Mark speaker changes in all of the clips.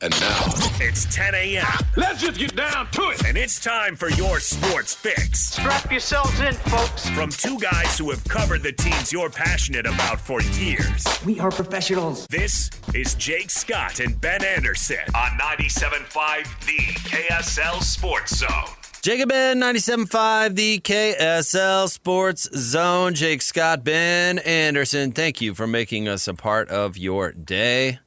Speaker 1: And now,
Speaker 2: it's 10 a.m.
Speaker 3: Let's just get down to it.
Speaker 2: And it's time for your sports fix.
Speaker 4: Strap yourselves in, folks.
Speaker 2: From two guys who have covered the teams you're passionate about for years.
Speaker 5: We are professionals.
Speaker 2: This is Jake Scott and Ben Anderson on 97.5 The KSL Sports Zone.
Speaker 6: Jake and Ben, 97.5, the KSL Sports Zone. Jake Scott, Ben Anderson, thank you for making us a part of your day.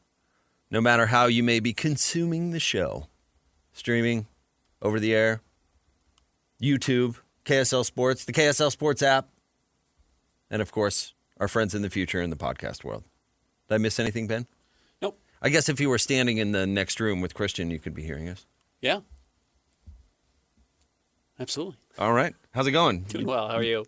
Speaker 6: No matter how you may be consuming the show, streaming, over the air, YouTube, KSL Sports, the KSL Sports app, and, of course, our friends in the future in the podcast world. Did I miss anything, Ben?
Speaker 7: Nope.
Speaker 6: I guess if you were standing in the next room with Christian, you could be hearing us.
Speaker 7: Yeah. Absolutely.
Speaker 6: All right. How's it going?
Speaker 7: Doing well. How are you?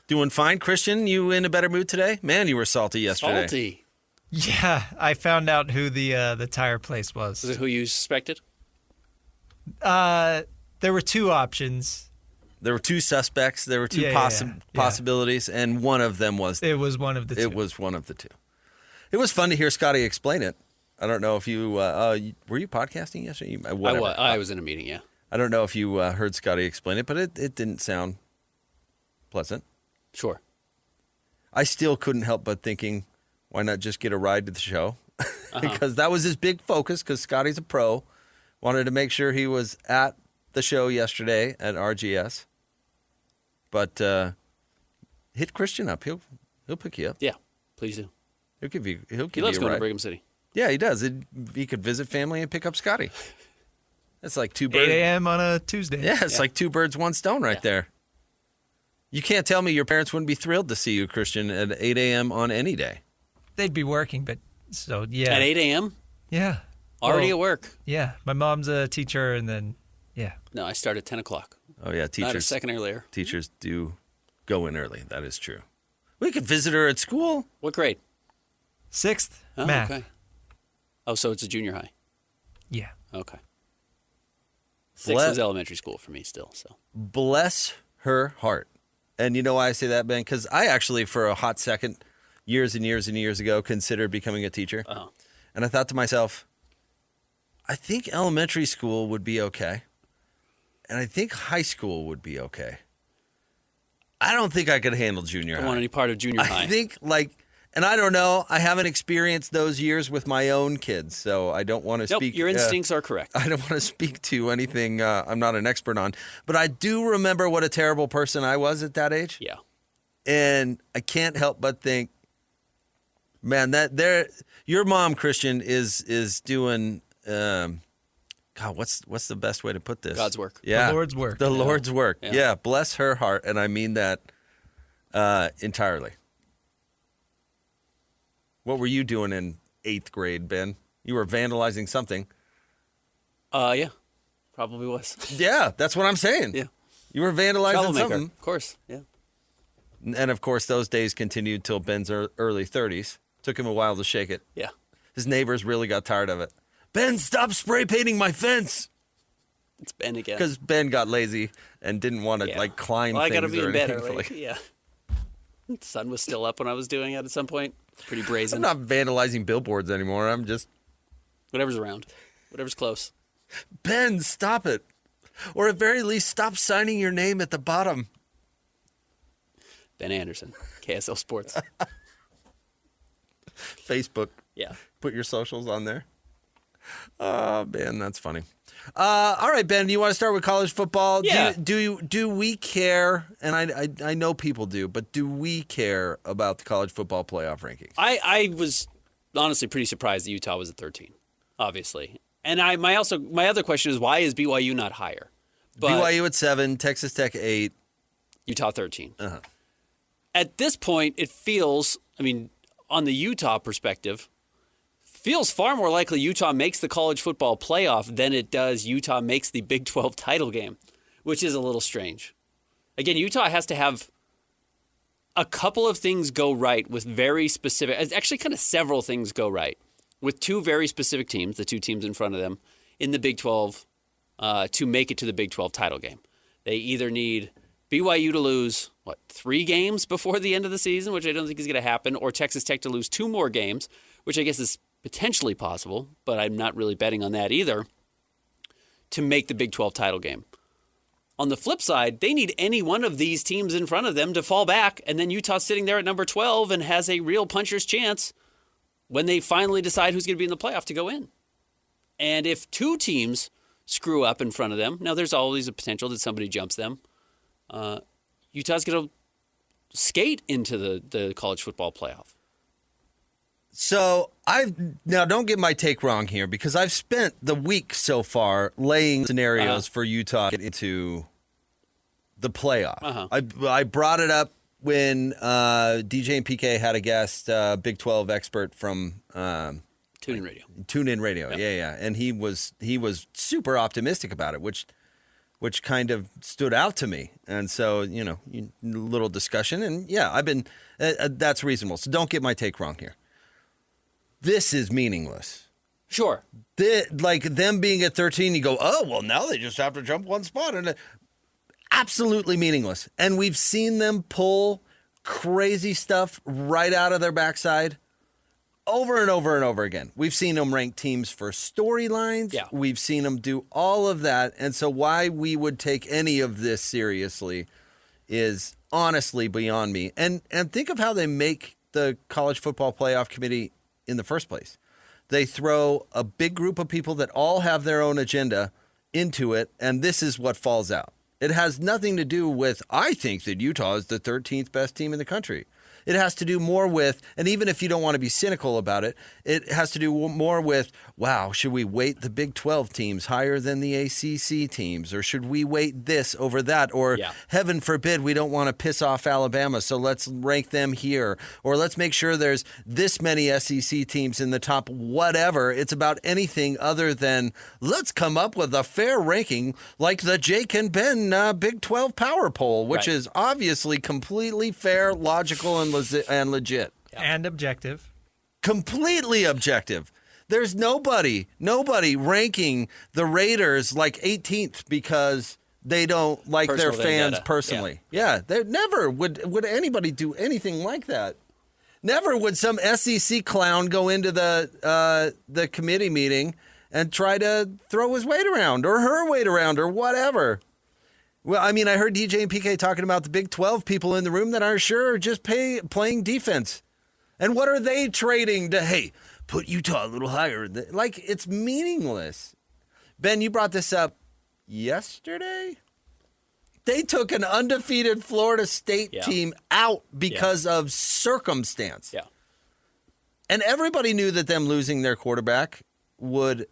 Speaker 6: Doing fine. Christian, you in a better mood today? Man, you were salty yesterday.
Speaker 7: Salty.
Speaker 8: Yeah, I found out who the tire place was.
Speaker 7: Was it who you suspected?
Speaker 8: There were two options.
Speaker 6: There were two suspects. There were two possibilities, and one of them was...
Speaker 8: It was one of the two.
Speaker 6: It was one of the two. It was fun to hear Scotty explain it. I don't know if you... were you podcasting yesterday? Whatever.
Speaker 7: I was in a meeting, yeah.
Speaker 6: I don't know if you heard Scotty explain it, but it didn't sound pleasant.
Speaker 7: Sure.
Speaker 6: I still couldn't help but thinking, why not just get a ride to the show? Because that was his big focus, because Scotty's a pro. Wanted to make sure he was at the show yesterday at RGS. But hit Christian up. He'll pick you up.
Speaker 7: Yeah, please do.
Speaker 6: He'll give you
Speaker 7: He
Speaker 6: a
Speaker 7: loves going
Speaker 6: ride.
Speaker 7: to Brigham City.
Speaker 6: Yeah, he does. He could visit family and pick up Scotty. That's like 2 birds.
Speaker 8: 8 a.m. on a Tuesday.
Speaker 6: Yeah, it's like 2 birds, 1 stone right there. You can't tell me your parents wouldn't be thrilled to see you, Christian, at 8 a.m. on any day.
Speaker 8: They'd be working, but so, yeah.
Speaker 7: At 8 a.m.?
Speaker 8: Yeah.
Speaker 7: Already at work?
Speaker 8: Yeah. My mom's a teacher, and then, yeah.
Speaker 7: No, I start at 10 o'clock.
Speaker 6: Oh, yeah. Teachers,
Speaker 7: Not a second earlier.
Speaker 6: Teachers do go in early. That is true. We could visit her at school.
Speaker 7: What grade?
Speaker 8: 6th,
Speaker 7: Oh,
Speaker 8: math.
Speaker 7: okay. Oh, so it's a junior high.
Speaker 8: Yeah.
Speaker 7: Okay. 6th was elementary school for me still. So
Speaker 6: Bless her heart. And you know why I say that, Ben? Because I actually, for a hot second, years and years and years ago, considered becoming a teacher.
Speaker 7: Uh-huh.
Speaker 6: And I thought to myself, I think elementary school would be okay. And I think high school would be okay. I don't think I could handle junior high.
Speaker 7: I don't want any part of junior high.
Speaker 6: I think, and I don't know, I haven't experienced those years with my own kids, so I don't want to speak.
Speaker 7: Your instincts are correct.
Speaker 6: I don't want to speak to anything I'm not an expert on. But I do remember what a terrible person I was at that age.
Speaker 7: Yeah.
Speaker 6: And I can't help but think, man, your mom, Christian, is doing, God, what's the best way to put this?
Speaker 7: God's work.
Speaker 6: Yeah.
Speaker 8: The Lord's work.
Speaker 6: The Lord's work.
Speaker 7: Yeah.
Speaker 6: Yeah. Bless her heart. And I mean that entirely. What were you doing in 8th grade, Ben? You were vandalizing something.
Speaker 7: Yeah. Probably was.
Speaker 6: Yeah, that's what I'm saying.
Speaker 7: Yeah.
Speaker 6: You were vandalizing
Speaker 7: Troublemaker.
Speaker 6: something.
Speaker 7: Of course. Yeah.
Speaker 6: And, of course, those days continued till Ben's early 30s. Took him a while to shake it.
Speaker 7: Yeah.
Speaker 6: His neighbors really got tired of it. Ben, stop spray painting my fence.
Speaker 7: It's Ben again.
Speaker 6: Because Ben got lazy and didn't want to, climb
Speaker 7: I
Speaker 6: things
Speaker 7: got to be
Speaker 6: or
Speaker 7: in bed
Speaker 6: anything.
Speaker 7: early. Yeah. The sun was still up when I was doing it at some point. Pretty brazen.
Speaker 6: I'm not vandalizing billboards anymore. I'm just...
Speaker 7: Whatever's around. Whatever's close.
Speaker 6: Ben, stop it. Or at very least, stop signing your name at the bottom.
Speaker 7: Ben Anderson, KSL Sports.
Speaker 6: Facebook.
Speaker 7: Yeah.
Speaker 6: Put your socials on there. Oh, Ben, that's funny. All right, Ben, do you want to start with college football?
Speaker 7: Yeah.
Speaker 6: Do we care, and I know people do, but do we care about the college football playoff rankings?
Speaker 7: I was honestly pretty surprised that Utah was at 13, obviously. And my other question is, why is BYU not higher? But
Speaker 6: BYU at 7, Texas Tech 8.
Speaker 7: Utah 13.
Speaker 6: Uh-huh.
Speaker 7: At this point, it feels, on the Utah perspective, feels far more likely Utah makes the college football playoff than it does Utah makes the Big 12 title game, which is a little strange. Again, Utah has to have a couple of things go right with very specific, actually kind of several things go right with two very specific teams, the two teams in front of them, in the Big 12 to make it to the Big 12 title game. They either need BYU to lose, 3 games before the end of the season, which I don't think is going to happen, or Texas Tech to lose 2 more games, which I guess is potentially possible, but I'm not really betting on that either, to make the Big 12 title game. On the flip side, they need any one of these teams in front of them to fall back, and then Utah's sitting there at number 12 and has a real puncher's chance when they finally decide who's going to be in the playoff to go in. And if two teams screw up in front of them, now there's always a potential that somebody jumps them, Utah's going to skate into the college football playoff.
Speaker 6: So now don't get my take wrong here, because I've spent the week so far laying scenarios for Utah to get into the playoff. I brought it up when DJ and PK had a guest, Big 12 expert from
Speaker 7: TuneIn Radio.
Speaker 6: TuneIn Radio, yeah. And he was super optimistic about it, which kind of stood out to me. And so, little discussion. And yeah, I've been that's reasonable. So don't get my take wrong here. This is meaningless.
Speaker 7: Sure.
Speaker 6: Like them being at 13, you go, oh, well, now they just have to jump one spot. And absolutely meaningless. And we've seen them pull crazy stuff right out of their backside over and over and over again. We've seen them rank teams for storylines.
Speaker 7: Yeah.
Speaker 6: We've seen them do all of that. And so why we would take any of this seriously is honestly beyond me. And think of how they make the college football playoff committee in the first place. They throw a big group of people that all have their own agenda into it, and this is what falls out. It has nothing to do with, I think that Utah is the 13th best team in the country. It has to do more with, and even if you don't want to be cynical about it, it has to do more with, wow, should we weight the Big 12 teams higher than the ACC teams? Or should we weight this over that? Or heaven forbid, we don't want to piss off Alabama, so let's rank them here. Or let's make sure there's this many SEC teams in the top whatever. It's about anything other than let's come up with a fair ranking like the Jake and Ben Big 12 Power Poll, which is obviously completely fair, logical, and legit.
Speaker 8: And objective.
Speaker 6: Completely objective. There's nobody ranking the Raiders like 18th because they don't like their fans personally. Yeah, they never would anybody do anything like that. Never would some SEC clown go into the committee meeting and try to throw his weight around or her weight around or whatever. Well, I mean, I heard DJ and PK talking about the Big 12 people in the room that are sure are just playing defense. And what are they trading to, hey, put Utah a little higher? Like, it's meaningless. Ben, you brought this up yesterday? They took an undefeated Florida State team out because of circumstance.
Speaker 7: Yeah.
Speaker 6: And everybody knew that them losing their quarterback would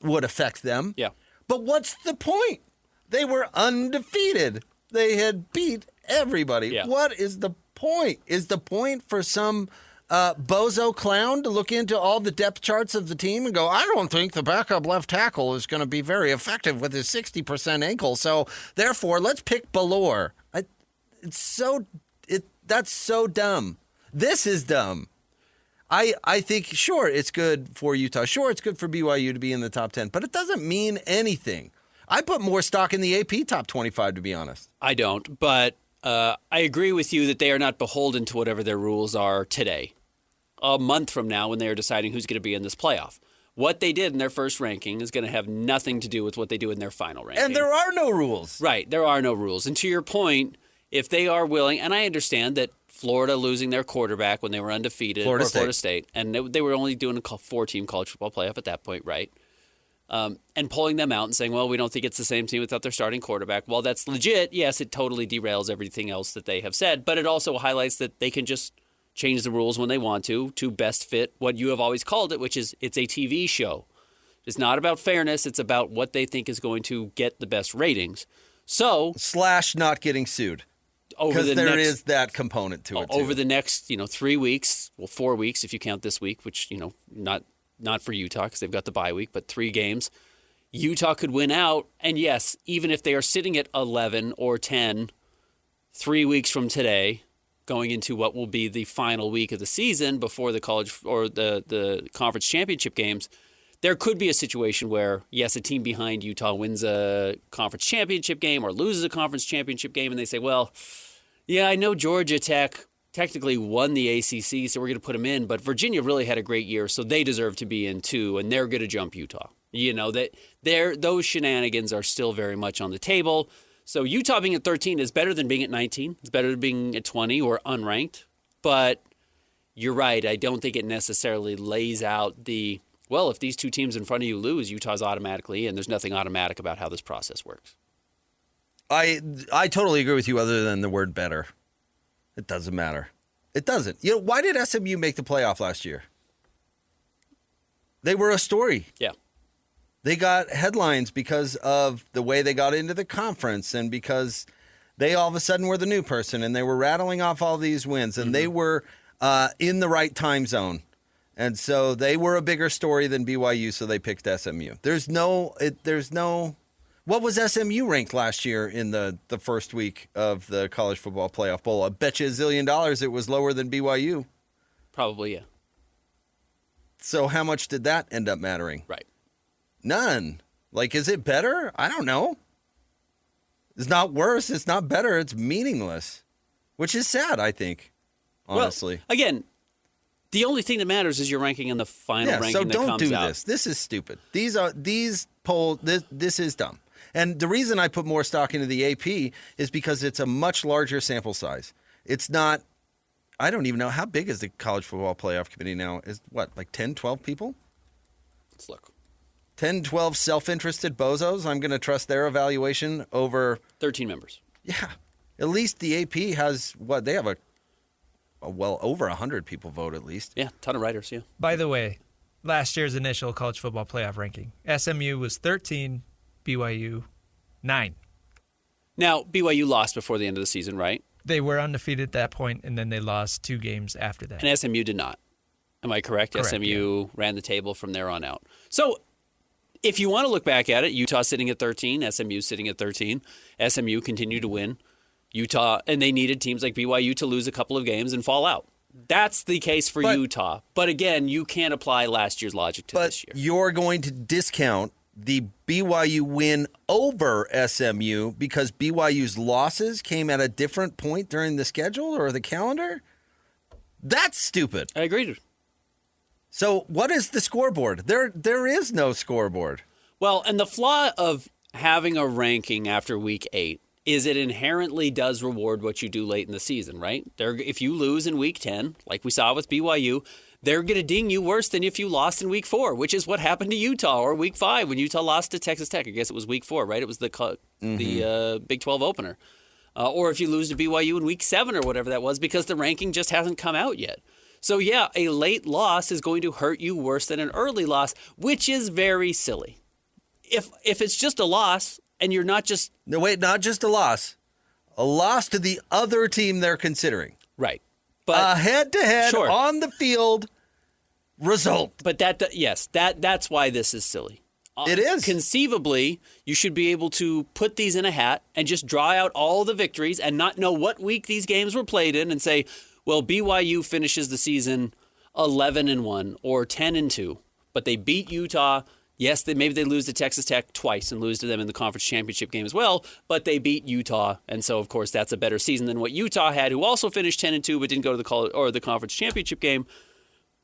Speaker 6: affect them.
Speaker 7: Yeah.
Speaker 6: But what's the point? They were undefeated. They had beat everybody.
Speaker 7: Yeah.
Speaker 6: What is the point? Is the point for some bozo clown to look into all the depth charts of the team and go, I don't think the backup left tackle is going to be very effective with his 60% ankle, so therefore let's pick Ballore. That's so dumb. This is dumb. I think, sure, it's good for Utah. Sure, it's good for BYU to be in the top 10, but it doesn't mean anything. I put more stock in the AP top 25, to be honest.
Speaker 7: I don't, but I agree with you that they are not beholden to whatever their rules are today. A month from now when they are deciding who's going to be in this playoff. What they did in their first ranking is going to have nothing to do with what they do in their final ranking.
Speaker 6: And there are no rules.
Speaker 7: Right, there are no rules. And to your point, if they are willing, and I understand that Florida losing their quarterback when they were undefeated, Florida State, and they were only doing a 4-team college football playoff at that point, right? And pulling them out and saying, well, we don't think it's the same team without their starting quarterback. Well, that's legit. Yes, it totally derails everything else that they have said, but it also highlights that they can just change the rules when they want to best fit what you have always called it, which is it's a TV show. It's not about fairness. It's about what they think is going to get the best ratings. So
Speaker 6: / not getting sued. Because there is that component to it, too.
Speaker 7: Over the next, 3 weeks, 4 weeks if you count this week, which, not for Utah because they've got the bye week, but 3 games, Utah could win out. And yes, even if they are sitting at 11 or 10, 3 weeks from today, going into what will be the final week of the season before the college or the conference championship games, there could be a situation where, yes, a team behind Utah wins a conference championship game or loses a conference championship game, and they say, well, yeah, I know Georgia Tech technically won the ACC, so we're going to put them in. But Virginia really had a great year, so they deserve to be in too, and they're going to jump Utah. That those shenanigans are still very much on the table. So Utah being at 13 is better than being at 19. It's better than being at 20 or unranked. But you're right. I don't think it necessarily lays out if these two teams in front of you lose, Utah's automatically in. There's nothing automatic about how this process works.
Speaker 6: I totally agree with you other than the word better. It doesn't matter. It doesn't. Why did SMU make the playoff last year? They were a story.
Speaker 7: Yeah.
Speaker 6: They got headlines because of the way they got into the conference and because they all of a sudden were the new person and they were rattling off all these wins and they were in the right time zone. And so they were a bigger story than BYU, so they picked SMU. What was SMU ranked last year in the first week of the College Football Playoff Bowl? I bet you $1 zillion it was lower than BYU.
Speaker 7: Probably, yeah.
Speaker 6: So how much did that end up mattering?
Speaker 7: Right.
Speaker 6: None. Is it better? I don't know. It's not worse. It's not better. It's meaningless, which is sad, I think, honestly.
Speaker 7: Well, again, the only thing that matters is your ranking in the final ranking
Speaker 6: so
Speaker 7: that comes out.
Speaker 6: don't do this. This is stupid. These polls, this is dumb. And the reason I put more stock into the AP is because it's a much larger sample size. It's not, I don't even know, how big is the College Football Playoff Committee now? Is 10, 12 people?
Speaker 7: Let's look.
Speaker 6: 10, 12 self-interested bozos. I'm going to trust their evaluation over
Speaker 7: 13 members.
Speaker 6: Yeah. At least the AP has they have a over 100 people vote at least.
Speaker 7: Yeah, ton of writers, yeah.
Speaker 8: By the way, last year's initial college football playoff ranking, SMU was 13, BYU 9.
Speaker 7: Now, BYU lost before the end of the season, right?
Speaker 8: They were undefeated at that point, and then they lost 2 games after that.
Speaker 7: And SMU did not. Am I correct? SMU ran the table from there on out. So if you want to look back at it, Utah sitting at 13, SMU sitting at 13. SMU continued to win. Utah, and they needed teams like BYU to lose a couple of games and fall out. That's the case for Utah. But again, you can't apply last year's logic to this year.
Speaker 6: But you're going to discount the BYU win over SMU because BYU's losses came at a different point during the schedule or the calendar? That's stupid.
Speaker 7: I agree.
Speaker 6: So what is the scoreboard? There is no scoreboard.
Speaker 7: Well, and the flaw of having a ranking after week 8 is it inherently does reward what you do late in the season, right? If you lose in week 10, like we saw with BYU, they're going to ding you worse than if you lost in week 4, which is what happened to Utah, or week 5 when Utah lost to Texas Tech. I guess it was week 4, right? It was the Big 12 opener. Or if you lose to BYU in week 7 or whatever that was, because the ranking just hasn't come out yet. So, yeah, a late loss is going to hurt you worse than an early loss, which is very silly. If it's just a loss and you're not just...
Speaker 6: No, wait, not just a loss to the other team they're considering.
Speaker 7: Right. But
Speaker 6: a head-to-head on the field result.
Speaker 7: But that's why this is silly.
Speaker 6: It is.
Speaker 7: Conceivably, you should be able to put these in a hat and just draw out all the victories and not know what week these games were played in and say, well, BYU finishes the season 11-1 or 10-2, but they beat Utah. Yes, maybe they lose to Texas Tech twice and lose to them in the conference championship game as well, but they beat Utah, and so, of course, that's a better season than what Utah had, who also finished 10-2 but didn't go to the conference championship game.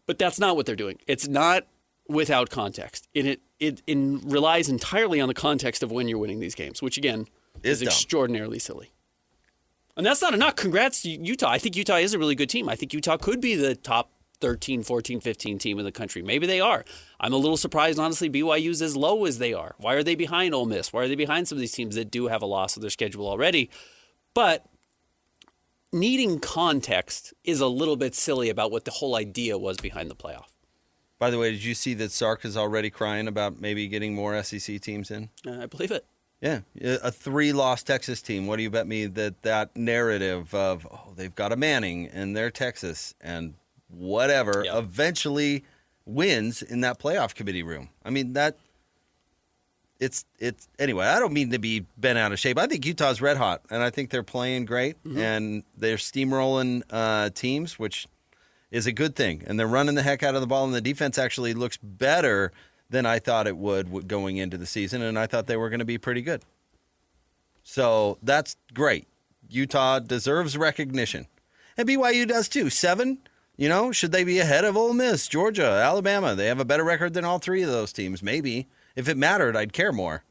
Speaker 7: But that's not what they're doing. It's not without context. It relies entirely on the context of when you're winning these games, which, again, is extraordinarily silly. And that's not a knock. Congrats, Utah. I think Utah is a really good team. I think Utah could be the top 13, 14, 15 team in the country. Maybe they are. I'm a little surprised, honestly, BYU's as low as they are. Why are they behind Ole Miss? Why are they behind some of these teams that do have a loss of their schedule already? But needing context is a little bit silly about what the whole idea was behind the playoff.
Speaker 6: By the way, did you see that Sark is already crying about maybe getting more SEC teams in?
Speaker 7: I believe it.
Speaker 6: Yeah, a 3-loss Texas team. What do you bet me that narrative of, they've got a Manning and they're Texas and whatever eventually wins in that playoff committee room? I mean, it's anyway, I don't mean to be bent out of shape. I think Utah's red hot, and I think they're playing great, and they're steamrolling teams, which is a good thing. And they're running the heck out of the ball, and the defense actually looks better than I thought it would going into the season, and I thought they were going to be pretty good. So that's great. Utah deserves recognition. And BYU does too. 7, should they be ahead of Ole Miss, Georgia, Alabama? They have a better record than all 3 of those teams. Maybe. If it mattered, I'd care more.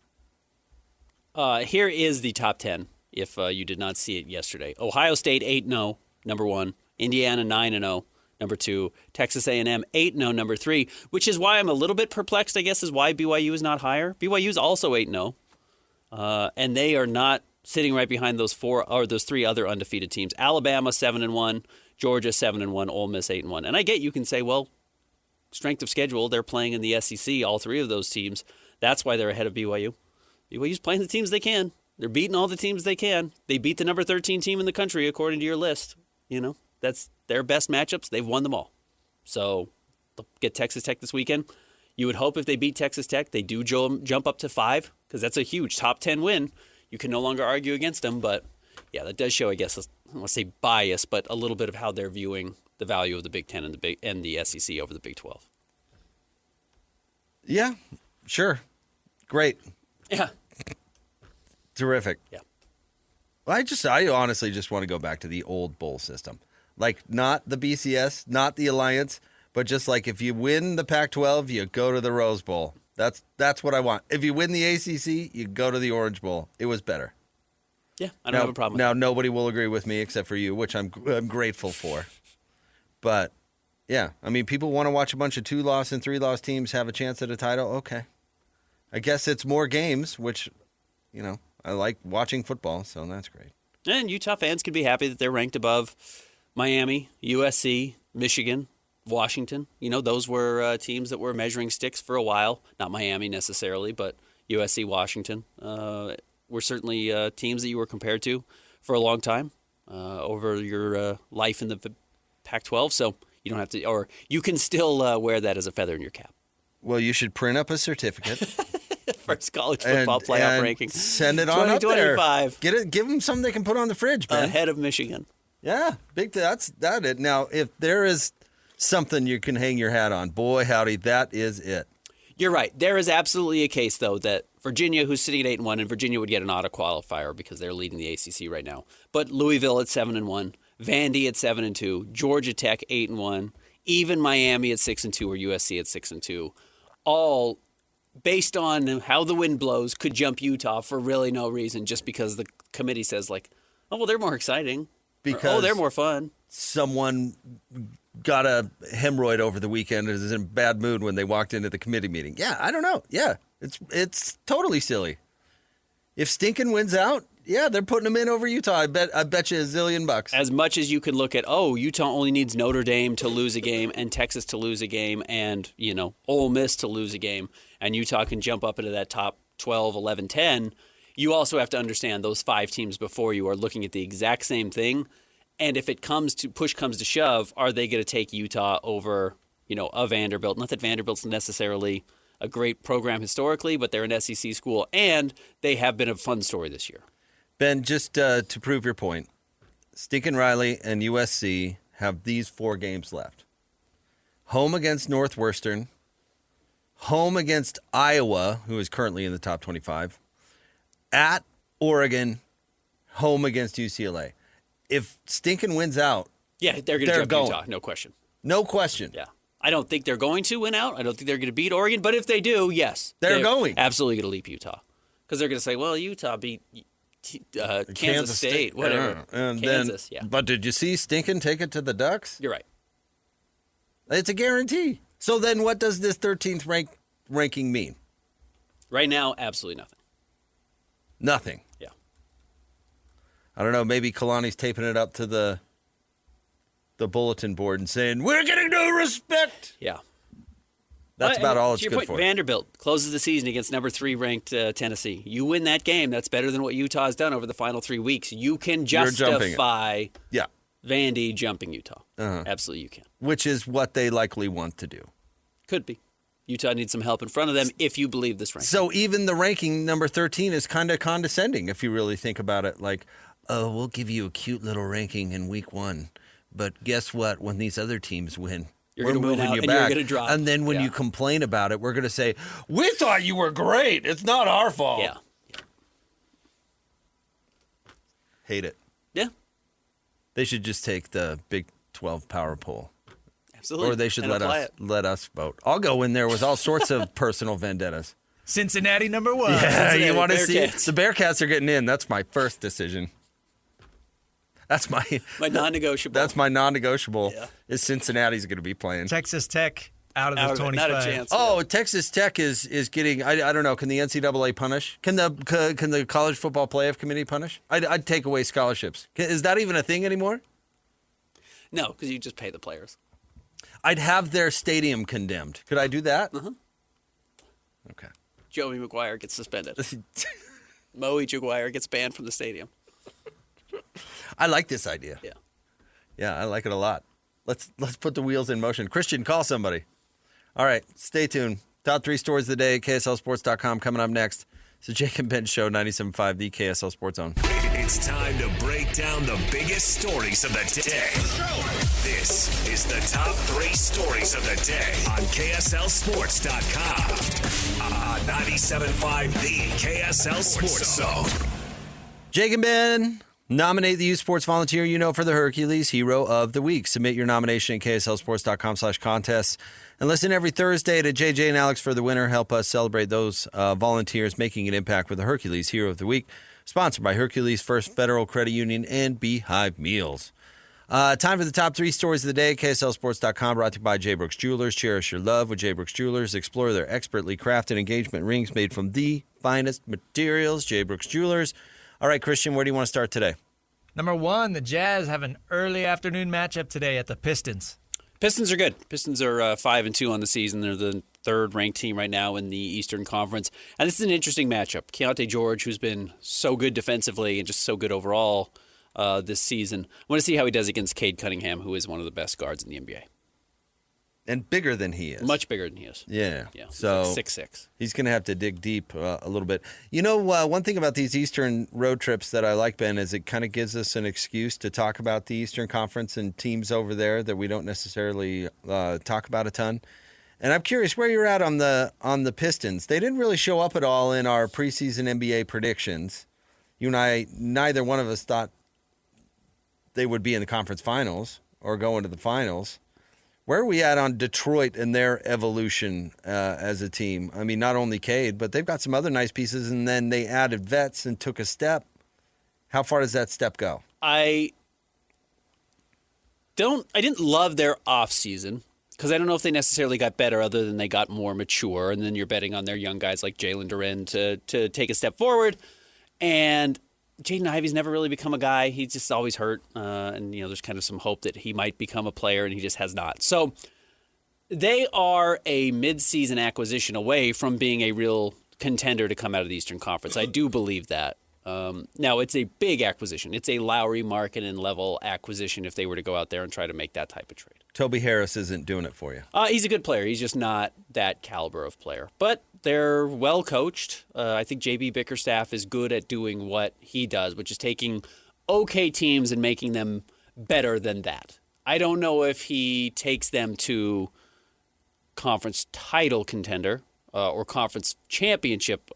Speaker 7: Here is the top 10, if you did not see it yesterday. Ohio State 8-0, number 1. Indiana 9-0, number 2. Texas A&M 8-0, number 3, which is why I'm a little bit perplexed, I guess, is why BYU is not higher. BYU is also 8-0, and they are not sitting right behind those 3 other undefeated teams. Alabama 7-1, Georgia 7-1, Ole Miss 8-1. And I get you can say, well, strength of schedule, they're playing in the SEC, all 3 of those teams. That's why they're ahead of BYU. BYU's playing the teams they can. They're beating all the teams they can. They beat the number 13 team in the country, according to your list. That's their best matchups. They've won them all. So they'll get Texas Tech this weekend. You would hope if they beat Texas Tech, they do jump up to 5, because that's a huge top 10 win. You can no longer argue against them. But, yeah, that does show, I guess, I don't want to say bias, but a little bit of how they're viewing the value of the Big Ten and the SEC over the Big 12.
Speaker 6: Yeah, sure. Great.
Speaker 7: Yeah.
Speaker 6: Terrific.
Speaker 7: Yeah.
Speaker 6: I honestly just want to go back to the old bowl system. Like, not the BCS, not the Alliance, but just like if you win the Pac-12, you go to the Rose Bowl. That's what I want. If you win the ACC, you go to the Orange Bowl. It was better.
Speaker 7: Yeah, I don't have a problem with
Speaker 6: Now, nobody will agree with me except for you, which I'm grateful for. But, yeah, I mean, people want to watch a bunch of 2-loss and 3-loss teams have a chance at a title. Okay. I guess it's more games, which, I like watching football, so that's great.
Speaker 7: And Utah fans can be happy that they're ranked above Miami, USC, Michigan, Washington. Those were teams that were measuring sticks for a while. Not Miami necessarily, but USC, Washington were certainly teams that you were compared to for a long time over your life in the Pac-12. So you don't have to, or you can still wear that as a feather in your cap.
Speaker 6: Well, you should print up a certificate.
Speaker 7: First college football playoff ranking.
Speaker 6: Send it on up there.
Speaker 7: 2025.
Speaker 6: Give them something they can put on the fridge, man.
Speaker 7: Ahead of Michigan.
Speaker 6: Yeah, that's it. Now, if there is something you can hang your hat on, boy, howdy, that is it.
Speaker 7: You're right. There is absolutely a case, though, that Virginia, who's sitting at 8-1, and Virginia would get an auto qualifier because they're leading the ACC right now. But Louisville at 7-1, Vandy at 7-2, Georgia Tech 8-1, even Miami at 6-2 or USC at 6-2, all based on how the wind blows could jump Utah for really no reason, just because the committee says like, oh well, they're more exciting,
Speaker 6: because
Speaker 7: they're more fun.
Speaker 6: Someone got a hemorrhoid over the weekend and is in a bad mood when they walked into the committee meeting. Yeah, I don't know. Yeah, it's totally silly. If Stinkin' wins out, yeah, they're putting them in over Utah. I bet you $1 zillion.
Speaker 7: As much as you could look at, Utah only needs Notre Dame to lose a game and Texas to lose a game and, Ole Miss to lose a game, and Utah can jump up into that top 12, 11, 10, you also have to understand those 5 teams before you are looking at the exact same thing. And if push comes to shove, are they going to take Utah over, a Vanderbilt? Not that Vanderbilt's necessarily a great program historically, but they're an SEC school, and they have been a fun story this year.
Speaker 6: Ben, just to prove your point, Stinkin' Riley and USC have these 4 games left. Home against Northwestern, home against Iowa, who is currently in the top 25, at Oregon, home against UCLA. If Stinkin' wins out,
Speaker 7: yeah, they're going to jump Utah, no question.
Speaker 6: No question.
Speaker 7: Yeah. I don't think they're going to win out. I don't think they're going to beat Oregon, but if they do, yes.
Speaker 6: They're going.
Speaker 7: Absolutely going to leap Utah. Because they're going to say, well, Utah beat Kansas State, whatever.
Speaker 6: And
Speaker 7: Kansas,
Speaker 6: then,
Speaker 7: yeah.
Speaker 6: But did you see Stinkin' take it to the Ducks?
Speaker 7: You're right.
Speaker 6: It's a guarantee. So then what does this 13th ranking mean?
Speaker 7: Right now, absolutely nothing.
Speaker 6: Nothing.
Speaker 7: Yeah.
Speaker 6: I don't know. Maybe Kalani's taping it up to the bulletin board and saying, we're getting no respect.
Speaker 7: Yeah.
Speaker 6: That's about all it's
Speaker 7: to your
Speaker 6: good
Speaker 7: point,
Speaker 6: for.
Speaker 7: Vanderbilt closes the season against number 3 ranked Tennessee. You win that game, that's better than what Utah has done over the final 3 weeks. You can justify Vandy jumping Utah. Absolutely you can.
Speaker 6: Which is what they likely want to do.
Speaker 7: Could be. Utah needs some help in front of them if you believe this ranking.
Speaker 6: So even the ranking number 13 is kind of condescending if you really think about it. Like, oh, we'll give you a cute little ranking in week 1. But guess what? When these other teams win,
Speaker 7: you're
Speaker 6: we're
Speaker 7: going to win
Speaker 6: moving
Speaker 7: out
Speaker 6: you
Speaker 7: and
Speaker 6: back.
Speaker 7: you're going to drop.
Speaker 6: And then when you complain about it, we're going to say, we thought you were great. It's not our fault.
Speaker 7: Yeah.
Speaker 6: Hate it.
Speaker 7: Yeah.
Speaker 6: They should just take the Big 12 power poll.
Speaker 7: Absolutely.
Speaker 6: Or they should
Speaker 7: And
Speaker 6: let us vote. I'll go in there with all sorts of personal vendettas.
Speaker 8: Cincinnati number 1.
Speaker 6: Yeah,
Speaker 7: Cincinnati
Speaker 6: you want to see
Speaker 7: Bearcats.
Speaker 6: the Bearcats are getting in. That's my first decision. That's my
Speaker 7: non-negotiable.
Speaker 6: That's my non-negotiable.
Speaker 7: Yeah.
Speaker 6: Is Cincinnati's going to be playing?
Speaker 8: Texas Tech out of the 25.
Speaker 7: Not a chance.
Speaker 6: Oh, Texas Tech is getting. I don't know. Can the NCAA punish? Can the College Football Playoff Committee punish? I'd take away scholarships. Is that even a thing anymore?
Speaker 7: No, because you just pay the players.
Speaker 6: I'd have their stadium condemned. Could I do that?
Speaker 7: Uh-huh.
Speaker 6: Okay.
Speaker 7: Joey McGuire gets suspended. Moe Jaguar gets banned from the stadium.
Speaker 6: I like this idea.
Speaker 7: Yeah.
Speaker 6: Yeah, I like it a lot. Let's put the wheels in motion. Christian, call somebody. All right, stay tuned. Top 3 stories of the day, KSLSports.com coming up next. It's the Jake and Ben Show, 97.5, the KSL Sports Zone.
Speaker 2: It's time to break down the biggest stories of the day. This is the top 3 stories of the day on KSLSports.com. 97.5, the KSL Sports Zone.
Speaker 6: Jake and Ben, nominate the youth sports volunteer you know for the Hercules Hero of the Week. Submit your nomination at KSLSports.com/contests. And listen every Thursday to JJ and Alex for the winner. Help us celebrate those volunteers making an impact with the Hercules Hero of the Week. Sponsored by Hercules First Federal Credit Union and Beehive Meals. Time for the top 3 stories of the day. KSLSports.com, brought to you by J. Brooks Jewelers. Cherish your love with J. Brooks Jewelers. Explore their expertly crafted engagement rings made from the finest materials. J. Brooks Jewelers. All right, Christian, where do you want to start today?
Speaker 8: Number 1, the Jazz have an early afternoon matchup today at the Pistons.
Speaker 7: Pistons are good. Pistons are 5-2 on the season. They're the 3rd-ranked team right now in the Eastern Conference. And this is an interesting matchup. Keontae George, who's been so good defensively and just so good overall this season. I want to see how he does against Cade Cunningham, who is one of the best guards in the NBA.
Speaker 6: And bigger than he is.
Speaker 7: Much bigger than he is.
Speaker 6: Yeah.
Speaker 7: So like 6'6".
Speaker 6: He's going to have to dig deep a little bit. You know, one thing about these Eastern road trips that I like, Ben, is it kind of gives us an excuse to talk about the Eastern Conference and teams over there that we don't necessarily talk about a ton. And I'm curious where you're at on the Pistons. They didn't really show up at all in our preseason NBA predictions. You and I, neither one of us thought they would be in the conference finals or go into the finals. Where are we at on Detroit and their evolution as a team? I mean, not only Cade, but they've got some other nice pieces, and then they added vets and took a step. How far does that step go?
Speaker 7: I didn't love their offseason because I don't know if they necessarily got better other than they got more mature, and then you're betting on their young guys like Jalen Duren to take a step forward. And Jaden Ivey's never really become a guy. He's just always hurt. And, there's kind of some hope that he might become a player, and he just has not. So they are a midseason acquisition away from being a real contender to come out of the Eastern Conference. I do believe that. Now, it's a big acquisition. It's a Lowry, Markkanen level acquisition if they were to go out there and try to make that type of trade.
Speaker 6: Toby Harris isn't doing it for you.
Speaker 7: He's a good player. He's just not that caliber of player. But they're well coached. I think JB Bickerstaff is good at doing what he does, which is taking okay teams and making them better than that. I don't know if he takes them to conference title contender or conference championship,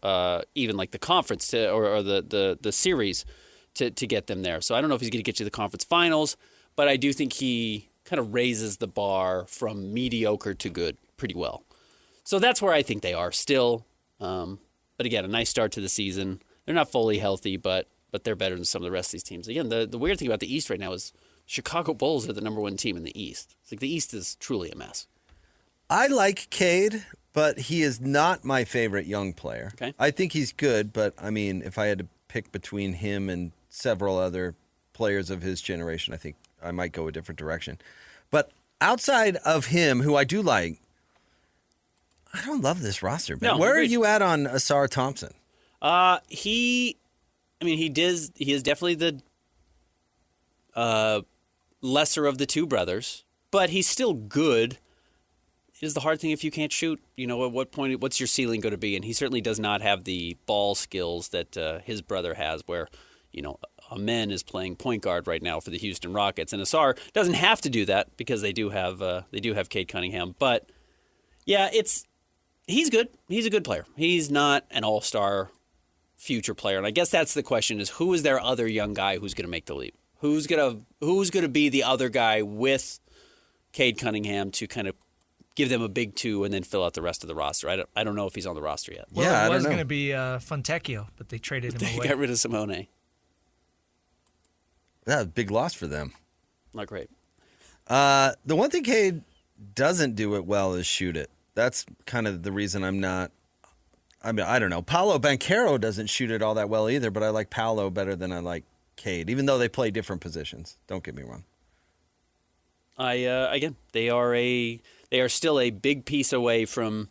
Speaker 7: even like the conference or the series to get them there. So I don't know if he's going to get you the conference finals, but I do think he kind of raises the bar from mediocre to good pretty well. So that's where I think they are still. But again, a nice start to the season. They're not fully healthy, but they're better than some of the rest of these teams. Again, the weird thing about the East right now is Chicago Bulls are the number 1 team in the East. It's like the East is truly a mess.
Speaker 6: I like Cade, but he is not my favorite young player.
Speaker 7: Okay.
Speaker 6: I think he's good, but I mean, if I had to pick between him and several other players of his generation, I think I might go a different direction. But outside of him, who I do like, I don't love this roster. Ben.
Speaker 7: No,
Speaker 6: Where
Speaker 7: agreed.
Speaker 6: are you at on Asar Thompson?
Speaker 7: He is definitely the lesser of the two brothers, but he's still good. It is the hard thing if you can't shoot. At what point, what's your ceiling going to be? And he certainly does not have the ball skills that his brother has, where, Amen is playing point guard right now for the Houston Rockets, and Asar doesn't have to do that because they do have Cade Cunningham. But yeah, he's good. He's a good player. He's not an all-star future player, and I guess that's the question: is who is their other young guy who's going to make the leap? Who's gonna be the other guy with Cade Cunningham to kind of give them a big two and then fill out the rest of the roster? I don't know if he's on the roster yet.
Speaker 8: Well, it was going to be Fontecchio, but they traded him away.
Speaker 7: They got rid of Simone.
Speaker 6: That's a big loss for them.
Speaker 7: Not great.
Speaker 6: The one thing Cade doesn't do it well is shoot it. That's kind of the reason I'm not. I mean, I don't know. Paolo Banchero doesn't shoot it all that well either, but I like Paolo better than I like Cade, even though they play different positions. Don't get me wrong.
Speaker 7: Again, they are still a big piece away from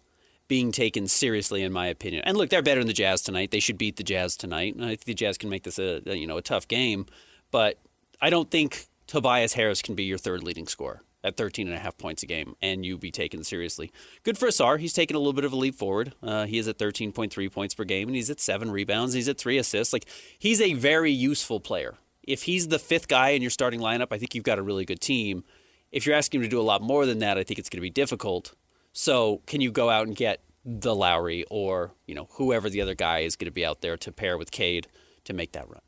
Speaker 7: being taken seriously, in my opinion. And look, they're better than the Jazz tonight. They should beat the Jazz tonight. And I think the Jazz can make this a tough game, but I don't think Tobias Harris can be your third leading scorer at 13.5 points a game and you be taken seriously. Good for Asar. He's taken a little bit of a leap forward. He is at 13.3 points per game, and he's at 7 rebounds. He's at 3 assists. Like, he's a very useful player. If he's the fifth guy in your starting lineup, I think you've got a really good team. If you're asking him to do a lot more than that, I think it's going to be difficult. So can you go out and get the Lowry or whoever the other guy is going to be out there to pair with Cade to make that run?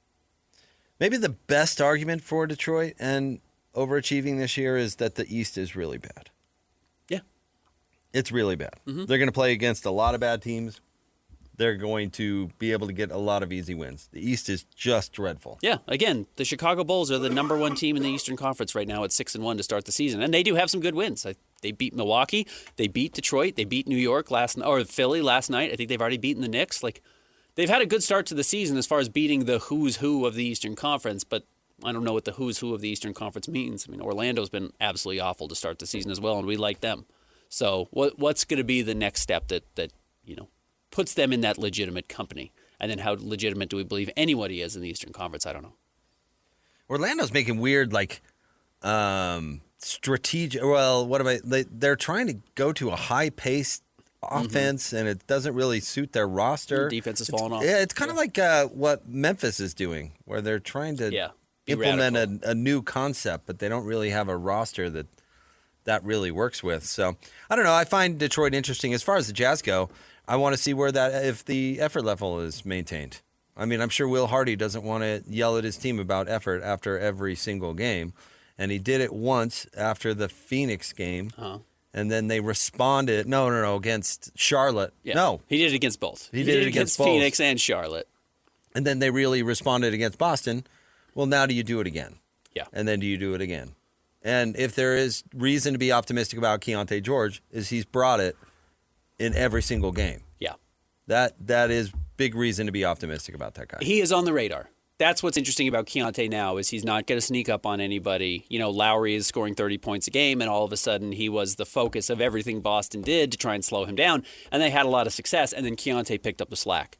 Speaker 6: Maybe the best argument for Detroit and overachieving this year is that the East is really bad.
Speaker 7: Yeah.
Speaker 6: It's really bad. Mm-hmm. They're going to play against a lot of bad teams. They're going to be able to get a lot of easy wins. The East is just dreadful.
Speaker 7: Yeah, again, the Chicago Bulls are the number one team in the Eastern Conference right now at 6-1 to start the season, and they do have some good wins. They beat Milwaukee, they beat Detroit, they beat New York Philly last night. I think they've already beaten the Knicks. Like, they've had a good start to the season as far as beating the who's who of the Eastern Conference, but I don't know what the who's who of the Eastern Conference means. I mean, Orlando's been absolutely awful to start the season as well, and we like them. So what's going to be the next step that puts them in that legitimate company? And then how legitimate do we believe anybody is in the Eastern Conference? I don't know.
Speaker 6: Orlando's making weird, strategic. Well, they're trying to go to a high-paced offense, and it doesn't really suit their roster.
Speaker 7: The defense is falling off.
Speaker 6: Yeah, it's kind of like what Memphis is doing, where they're trying to implement a new concept, but they don't really have a roster that really works with. So, I don't know. I find Detroit interesting. As far as the Jazz go, I want to see if the effort level is maintained. I mean, I'm sure Will Hardy doesn't want to yell at his team about effort after every single game, and he did it once after the Phoenix game. Uh-huh. And then they responded. No, against Charlotte.
Speaker 7: Yeah.
Speaker 6: No.
Speaker 7: He did it against both.
Speaker 6: He did it against both.
Speaker 7: Phoenix and Charlotte.
Speaker 6: And then they really responded against Boston. Well, now do you do it again?
Speaker 7: Yeah.
Speaker 6: And then do you do it again? And if there is reason to be optimistic about Keontae George, is he's brought it in every single game.
Speaker 7: Yeah.
Speaker 6: That is big reason to be optimistic about that guy.
Speaker 7: He is on the radar. That's what's interesting about Keontae now is he's not going to sneak up on anybody. Lowry is scoring 30 points a game, and all of a sudden he was the focus of everything Boston did to try and slow him down, and they had a lot of success, and then Keontae picked up the slack.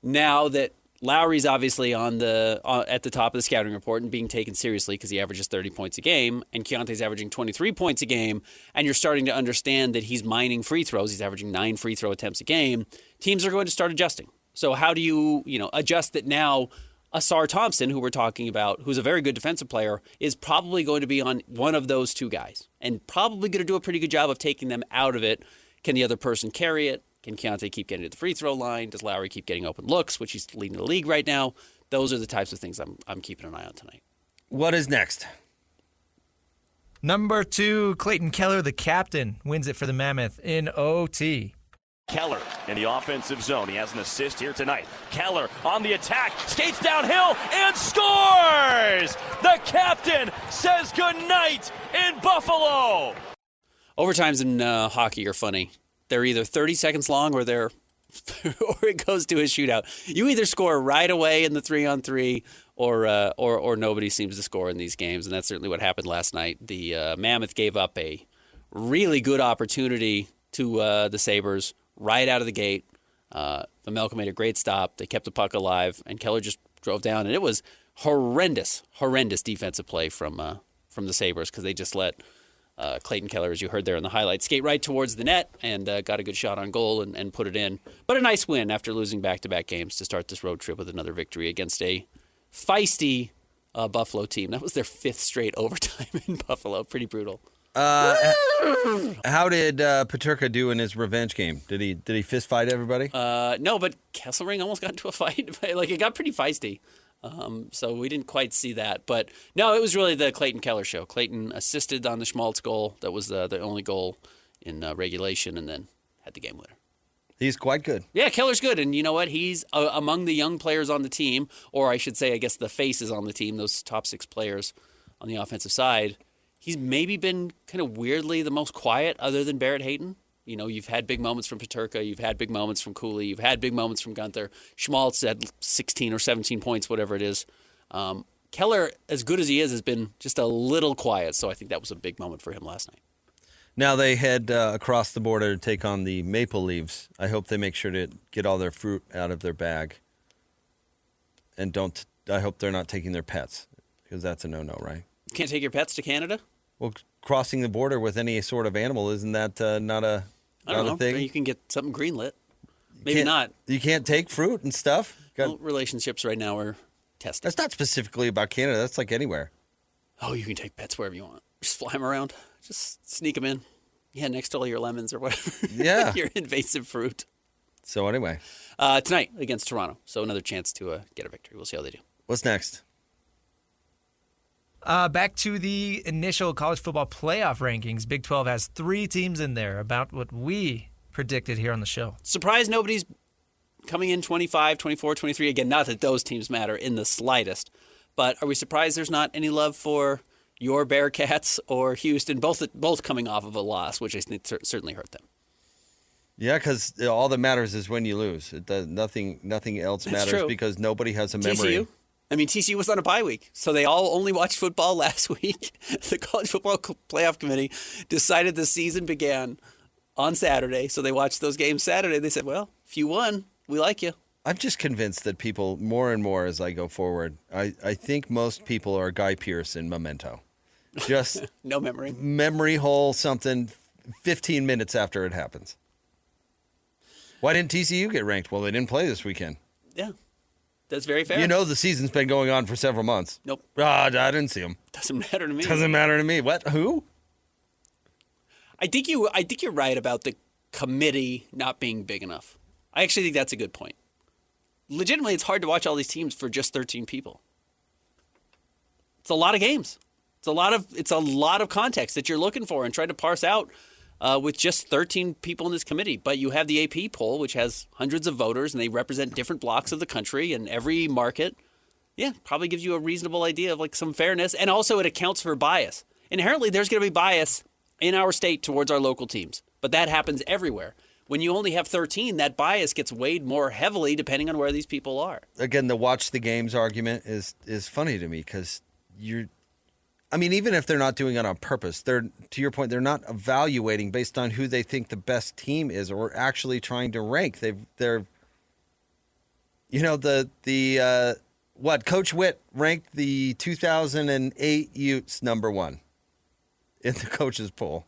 Speaker 7: Now that Lowry's obviously at the top of the scouting report and being taken seriously because he averages 30 points a game, and Keontae's averaging 23 points a game, and you're starting to understand that he's mining free throws. He's averaging 9 free throw attempts a game. Teams are going to start adjusting. So how do you adjust that now? Asar Thompson, who we're talking about, who's a very good defensive player, is probably going to be on one of those two guys and probably going to do a pretty good job of taking them out of it. Can the other person carry it? Can Keontae keep getting to the free throw line? Does Lowry keep getting open looks, which he's leading the league right now? Those are the types of things I'm keeping an eye on tonight.
Speaker 6: What is next?
Speaker 8: Number 2, Clayton Keller, the captain, wins it for the Mammoth in OT.
Speaker 3: Keller in the offensive zone. He has an assist here tonight. Keller on the attack, skates downhill and scores! The captain says goodnight in Buffalo.
Speaker 7: Overtimes in hockey are funny. They're either 30 seconds long or or it goes to a shootout. You either score right away in the 3-on-3 or nobody seems to score in these games, and that's certainly what happened last night. The Mammoth gave up a really good opportunity to the Sabres right out of the gate. Malcolm made a great stop. They kept the puck alive, and Keller just drove down. And it was horrendous defensive play from the Sabres because they just let Clayton Keller, as you heard there in the highlights, skate right towards the net and got a good shot on goal and put it in. But a nice win after losing back-to-back games to start this road trip with another victory against a feisty Buffalo team. That was their 5th straight overtime in Buffalo. Pretty brutal.
Speaker 6: How did Peterka do in his revenge game? Did he fist fight everybody?
Speaker 7: No, but Kessler almost got into a fight. It got pretty feisty. So we didn't quite see that. But no, it was really the Clayton Keller show. Clayton assisted on the Schmaltz goal. That was the only goal in regulation, and then had the game winner.
Speaker 6: He's quite good.
Speaker 7: Yeah, Keller's good. And you know what? He's among the young players on the team, or I should say, I guess the faces on the team, those top 6 players on the offensive side. He's maybe been kind of weirdly the most quiet other than Barrett Hayton. You know, you've had big moments from Peterka, you've had big moments from Cooley, you've had big moments from Gunther. Schmaltz had 16 or 17 points, whatever it is. Keller, as good as he is, has been just a little quiet, so I think that was a big moment for him last night.
Speaker 6: Now they head across the border to take on the Maple Leafs. I hope they make sure to get all their fruit out of their bag. And I hope they're not taking their pets, because that's a no-no, right?
Speaker 7: You can't take your pets to Canada?
Speaker 6: Well, crossing the border with any sort of animal, isn't that not a thing?
Speaker 7: You can get something greenlit. Maybe not.
Speaker 6: You can't take fruit and stuff?
Speaker 7: Well, relationships right now are tested.
Speaker 6: That's not specifically about Canada. That's like anywhere.
Speaker 7: Oh, you can take pets wherever you want. Just fly them around. Just sneak them in. Yeah, next to all your lemons or whatever.
Speaker 6: Yeah.
Speaker 7: Your invasive fruit.
Speaker 6: So anyway.
Speaker 7: Tonight against Toronto. So another chance to get a victory. We'll see how they do.
Speaker 6: What's next?
Speaker 8: Back to the initial college football playoff rankings. Big 12 has 3 teams in there, about what we predicted here on the show.
Speaker 7: Surprised nobody's coming in 25, 24, 23. Again, not that those teams matter in the slightest. But are we surprised there's not any love for your Bearcats or Houston, both coming off of a loss, which I think certainly hurt them?
Speaker 6: Yeah, because all that matters is when you lose. It does, nothing else
Speaker 7: That's
Speaker 6: matters
Speaker 7: true.
Speaker 6: because nobody has a memory.
Speaker 7: TCU was on a bye week, so they all only watched football last week. The College Football Playoff Committee decided the season began on Saturday, so they watched those games Saturday. They said, well, if you won, we like you.
Speaker 6: I'm just convinced that people, more and more as I go forward, I think most people are Guy Pearce in Memento. Just
Speaker 7: no memory.
Speaker 6: Memory hole something 15 minutes after it happens. Why didn't TCU get ranked? Well, they didn't play this weekend.
Speaker 7: Yeah. That's very fair.
Speaker 6: You know the season's been going on for several months.
Speaker 7: Nope.
Speaker 6: I didn't see them.
Speaker 7: Doesn't matter to me.
Speaker 6: Doesn't matter to me. What? Who?
Speaker 7: I think you're right about the committee not being big enough. I actually think that's a good point. Legitimately, it's hard to watch all these teams for just 13 people. It's a lot of games. It's a lot of context that you're looking for and trying to parse out with just 13 people in this committee. But you have the AP poll, which has hundreds of voters, and they represent different blocks of the country and every market. Yeah, probably gives you a reasonable idea of like some fairness, and also it accounts for bias. Inherently, there's going to be bias in our state towards our local teams, but that happens everywhere. When you only have 13, that bias gets weighed more heavily depending on where these people are.
Speaker 6: Again, the watch the games argument is funny to me because even if they're not doing it on purpose, to your point, they're not evaluating based on who they think the best team is or actually trying to rank. Coach Witt ranked the 2008 Utes number 1 in the coaches poll,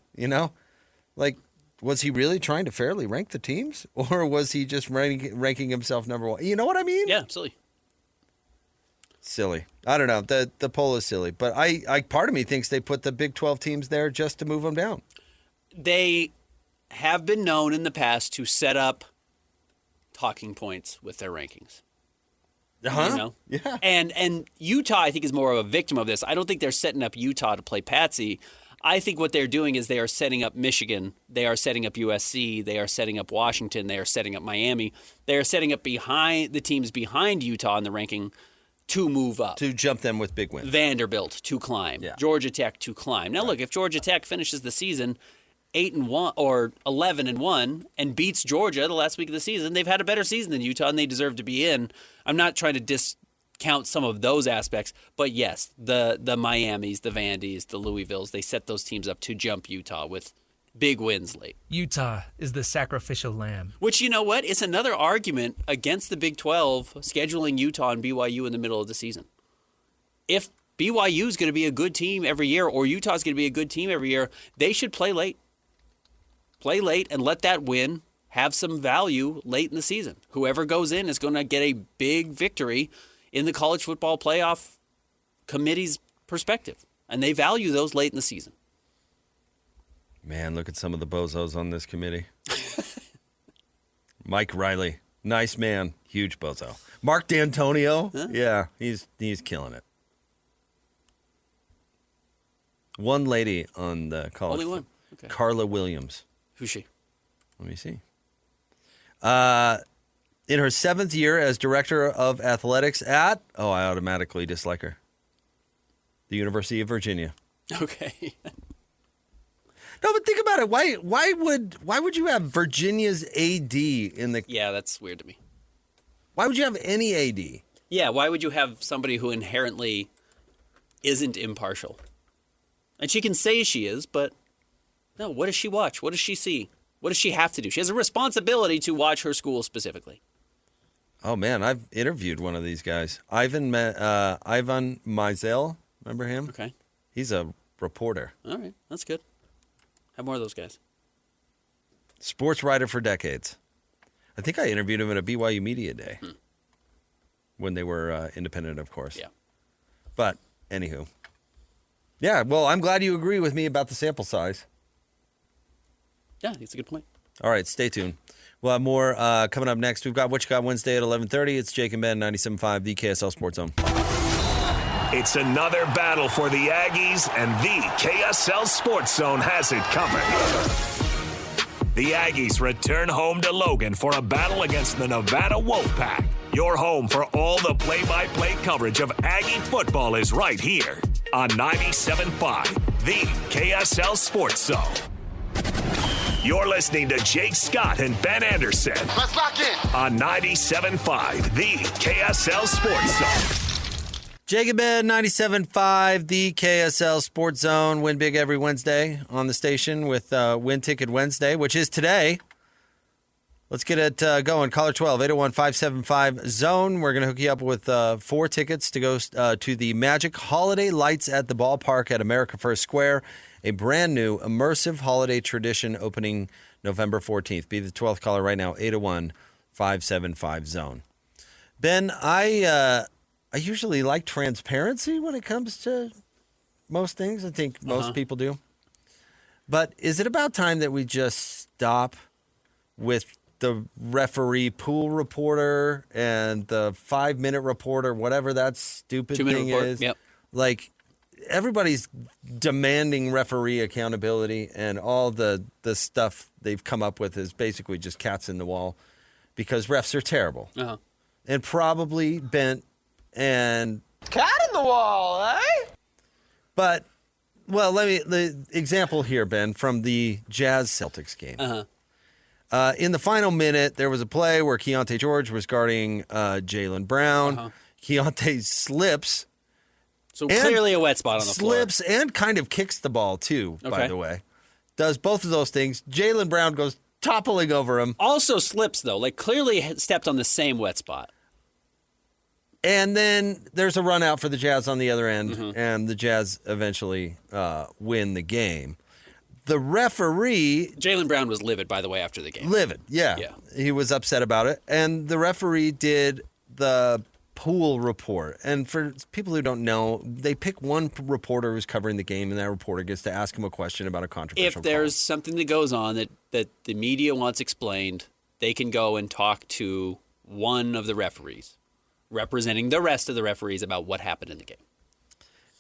Speaker 6: was he really trying to fairly rank the teams or was he just ranking himself number 1? You know what I mean?
Speaker 7: Yeah, absolutely.
Speaker 6: Silly. I don't know. The poll is silly, but I part of me thinks they put the Big 12 teams there just to move them down.
Speaker 7: They have been known in the past to set up talking points with their rankings.
Speaker 6: Uh-huh.
Speaker 7: Yeah. And Utah, I think, is more of a victim of this. I don't think they're setting up Utah to play patsy. I think what they're doing is they are setting up Michigan. They are setting up USC. They are setting up Washington. They are setting up Miami. They are setting up behind the teams behind Utah in the ranking to move up.
Speaker 6: To jump them with big wins.
Speaker 7: Vanderbilt to climb. Yeah. Georgia Tech to climb. Now, look, if Georgia Tech finishes the season 8-1 or 11-1 and beats Georgia the last week of the season, they've had a better season than Utah and they deserve to be in. I'm not trying to discount some of those aspects, but yes, the Miamis, the Vandys, the Louisvilles, they set those teams up to jump Utah with big wins late.
Speaker 8: Utah is the sacrificial lamb.
Speaker 7: Which, you know what? It's another argument against the Big 12 scheduling Utah and BYU in the middle of the season. If BYU is going to be a good team every year or Utah is going to be a good team every year, they should play late. Play late and let that win have some value late in the season. Whoever goes in is going to get a big victory in the College Football Playoff Committee's perspective. And they value those late in the season.
Speaker 6: Man, look at some of the bozos on this committee. Mike Riley. Nice man. Huge bozo. Mark D'Antonio. Huh? Yeah, he's killing it. One lady on the college.
Speaker 7: Only one? Okay.
Speaker 6: Carla Williams.
Speaker 7: Who's she?
Speaker 6: Let me see. In her 7th year as director of athletics at, I automatically dislike her, the University of Virginia.
Speaker 7: Okay.
Speaker 6: No, but think about it. Why would you have Virginia's AD in the?
Speaker 7: Yeah, that's weird to me.
Speaker 6: Why would you have any AD?
Speaker 7: Yeah, why would you have somebody who inherently isn't impartial? And she can say she is, but no. What does she watch? What does she see? What does she have to do? She has a responsibility to watch her school specifically.
Speaker 6: Oh man, I've interviewed one of these guys, Ivan Mizell. Remember him?
Speaker 7: Okay.
Speaker 6: He's a reporter.
Speaker 7: All right, that's good. Have more of those guys.
Speaker 6: Sports writer for decades. I think I interviewed him at a BYU Media Day when they were independent, of course.
Speaker 7: Yeah.
Speaker 6: But anywho, yeah. Well, I'm glad you agree with me about the sample size.
Speaker 7: Yeah, it's a good point.
Speaker 6: All right, stay tuned. We'll have more coming up next. We've got What You Got Wednesday at 11:30. It's Jake and Ben, 97.5, the KSL Sports Zone.
Speaker 2: It's another battle for the Aggies, and the KSL Sports Zone has it covered. The Aggies return home to Logan for a battle against the Nevada Wolfpack. Your home for all the play-by-play coverage of Aggie football is right here on 97.5, the KSL Sports Zone. You're listening to Jake Scott and Ben Anderson.
Speaker 1: Let's lock in.
Speaker 2: On 97.5, the KSL Sports Zone.
Speaker 6: Jake and Ben, 97.5, the KSL Sports Zone. Win big every Wednesday on the station with Win Ticket Wednesday, which is today. Let's get it going. Caller 12, 801-575-ZONE. We're going to hook you up with 4 tickets to go to the Magic Holiday Lights at the Ballpark at America First Square, a brand new immersive holiday tradition opening November 14th. Be the 12th caller right now, 801-575-ZONE. Ben, I usually like transparency when it comes to most things. I think most people do. But is it about time that we just stop with the referee pool reporter and the 5-minute reporter, whatever that stupid
Speaker 7: 2-minute
Speaker 6: thing
Speaker 7: report.
Speaker 6: is?
Speaker 7: Yep.
Speaker 6: Like, everybody's demanding referee accountability, and all the stuff they've come up with is basically just cats in the wall because refs are terrible and probably bent. And
Speaker 1: Cat in the wall, eh?
Speaker 6: But, well, the example here, Ben, from the Jazz Celtics game. In the final minute, there was a play where Keontae George was guarding Jaylen Brown. Keontae slips.
Speaker 7: So clearly a wet spot on the floor.
Speaker 6: Slips and kind of kicks the ball, too, by the way. Does both of those things. Jaylen Brown goes toppling over him.
Speaker 7: Also slips, though. Like, clearly stepped on the same wet spot.
Speaker 6: And then there's a run out for the Jazz on the other end, and the Jazz eventually win the game. The referee...
Speaker 7: Jaylen Brown was livid, by the way, after the game.
Speaker 6: Livid, yeah. He was upset about it. And the referee did the pool report. And for people who don't know, they pick one reporter who's covering the game, and that reporter gets to ask him a question about a controversial
Speaker 7: If there's something that goes on that the media wants explained, they can go and talk to one of the referees, representing the rest of the referees about what happened in the game.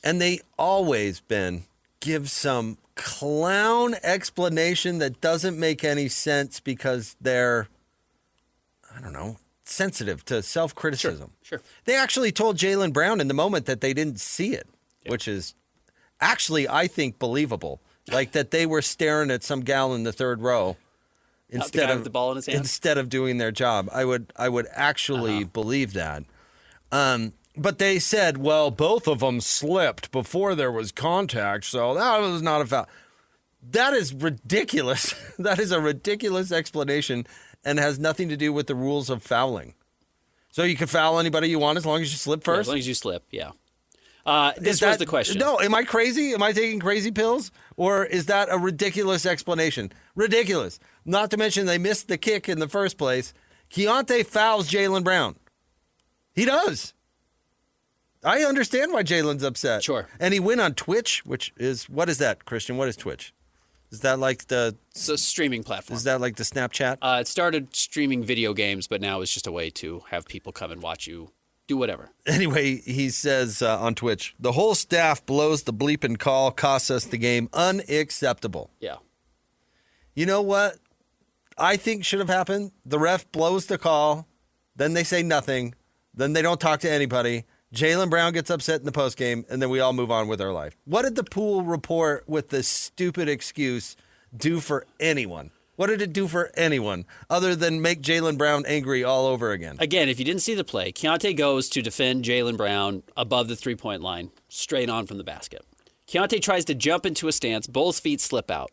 Speaker 6: And they always, Ben, give some clown explanation that doesn't make any sense because they're, I don't know, sensitive to self-criticism.
Speaker 7: Sure.
Speaker 6: They actually told Jaylen Brown in the moment that they didn't see it, which is actually, I think, believable. Like that they were staring at some gal in the third row instead of
Speaker 7: the ball in his hand?
Speaker 6: Instead of doing their job. I would actually believe that. But they said, well, both of them slipped before there was contact, so that was not a foul. That is ridiculous. That is a ridiculous explanation and has nothing to do with the rules of fouling. So you can foul anybody you want as long as you slip first?
Speaker 7: Yeah, as long as you slip, yeah. This was the question.
Speaker 6: No, am I crazy? Am I taking crazy pills? Or is that a ridiculous explanation? Ridiculous. Not to mention they missed the kick in the first place. Keontae fouls Jaylen Brown. He does. I understand why Jaylen's upset.
Speaker 7: Sure.
Speaker 6: And he went on Twitch, which is, what is that, Christian? What is Twitch? Is that like the
Speaker 7: It's a streaming platform.
Speaker 6: Is that like the Snapchat?
Speaker 7: It started streaming video games, but now it's just a way to have people come and watch you do whatever.
Speaker 6: Anyway, he says on Twitch, the whole staff blows the bleeping call, costs us the game. Unacceptable.
Speaker 7: Yeah.
Speaker 6: You know what I think should have happened? The ref blows the call, then they say nothing, then they don't talk to anybody. Jaylen Brown gets upset in the postgame, and then we all move on with our life. What did the pool report with this stupid excuse do for anyone? What did it do for anyone other than make Jaylen Brown angry all over again?
Speaker 7: Again, if you didn't see the play, Keontae goes to defend Jaylen Brown above the three-point line, straight on from the basket. Keontae tries to jump into a stance. Both feet slip out.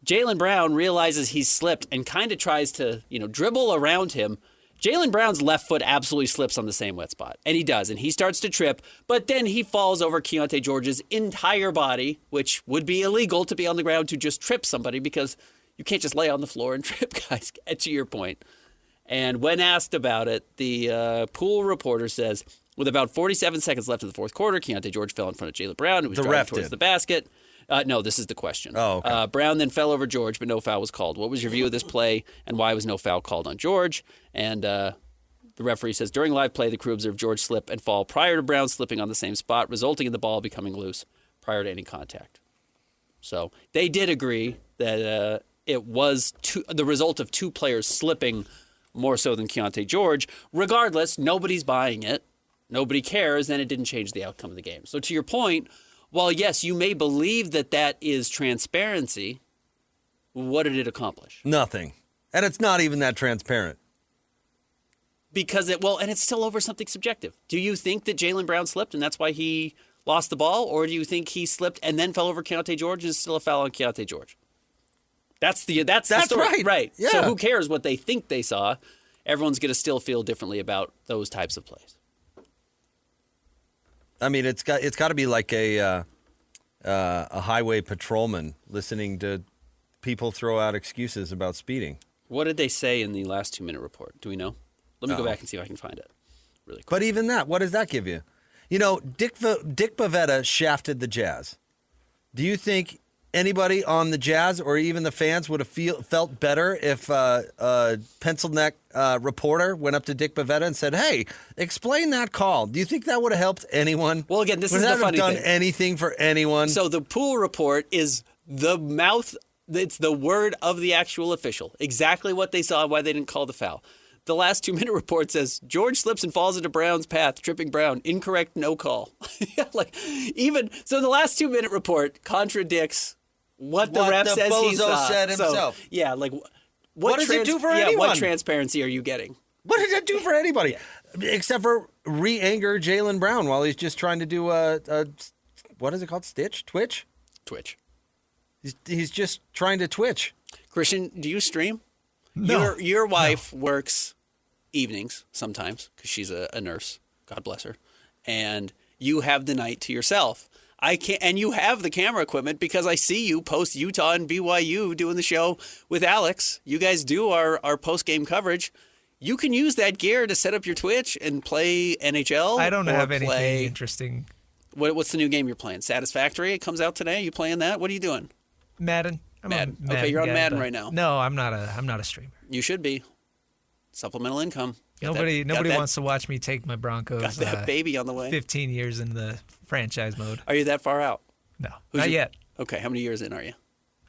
Speaker 7: Jaylen Brown realizes he's slipped and kind of tries to, dribble around him. Jaylen Brown's left foot absolutely slips on the same wet spot, and he does, and he starts to trip, but then he falls over Keontae George's entire body, which would be illegal to be on the ground to just trip somebody because you can't just lay on the floor and trip guys, to your point. And when asked about it, the pool reporter says, with about 47 seconds left in the fourth quarter, Keontae George fell in front of Jaylen Brown, who was driving towards the basket. No, this is the question.
Speaker 6: Oh, okay.
Speaker 7: Brown then fell over George, but no foul was called. What was your view of this play, and why was no foul called on George? And the referee says, during live play, the crew observed George slip and fall prior to Brown slipping on the same spot, resulting in the ball becoming loose prior to any contact. So they did agree that it was the result of two players slipping more so than Keontae George. Regardless, nobody's buying it. Nobody cares, and it didn't change the outcome of the game. So to your point, while, yes, you may believe that that is transparency, what did it accomplish?
Speaker 6: Nothing. And it's not even that transparent.
Speaker 7: Because and it's still over something subjective. Do you think that Jaylen Brown slipped and that's why he lost the ball? Or do you think he slipped and then fell over Keontae George and it's still a foul on Keontae George? That's the story.
Speaker 6: Right. Yeah.
Speaker 7: So who cares what they think they saw? Everyone's going to still feel differently about those types of plays.
Speaker 6: I mean, it's got to be like a highway patrolman listening to people throw out excuses about speeding.
Speaker 7: What did they say in the last 2-minute report? Do we know? Let me go back and see if I can find it really quick.
Speaker 6: But even that, what does that give you? Dick Bavetta shafted the Jazz. Do you think anybody on the Jazz or even the fans would have felt better if a pencil-neck reporter went up to Dick Bavetta and said, hey, explain that call? Do you think that would have helped anyone?
Speaker 7: Well, again, this is the funny thing.
Speaker 6: Would that have done anything for anyone?
Speaker 7: So the pool report is the mouth, it's the word of the actual official. Exactly what they saw, why they didn't call the foul. The last 2-minute report says, George slips and falls into Brown's path, tripping Brown. Incorrect, no call. So the last 2-minute report contradicts what the ref says he saw.
Speaker 6: Said himself.
Speaker 7: So, yeah,
Speaker 6: what does it do for anyone?
Speaker 7: What transparency are you getting?
Speaker 6: What did it do for anybody? Yeah. Except for re-anger Jaylen Brown while he's just trying to do a what is it called? Twitch?
Speaker 7: Twitch.
Speaker 6: He's just trying to twitch.
Speaker 7: Christian, do you stream?
Speaker 8: No.
Speaker 7: Your wife works evenings sometimes because she's a nurse. God bless her. And you have the night to yourself. I can't, and you have the camera equipment because I see you post Utah and BYU doing the show with Alex. You guys do our post-game coverage. You can use that gear to set up your Twitch and play NHL.
Speaker 8: I don't have anything interesting.
Speaker 7: What's the new game you're playing? Satisfactory? It comes out today. You playing that? What are you doing?
Speaker 8: Madden.
Speaker 7: Madden. Okay, you're on Madden right now.
Speaker 8: No, I'm not a streamer.
Speaker 7: You should be. Supplemental income.
Speaker 8: Nobody wants to watch me take my Broncos.
Speaker 7: Got that baby on the way.
Speaker 8: 15 years in the franchise mode.
Speaker 7: Are you that far out?
Speaker 8: No, not yet.
Speaker 7: Okay, how many years in are you?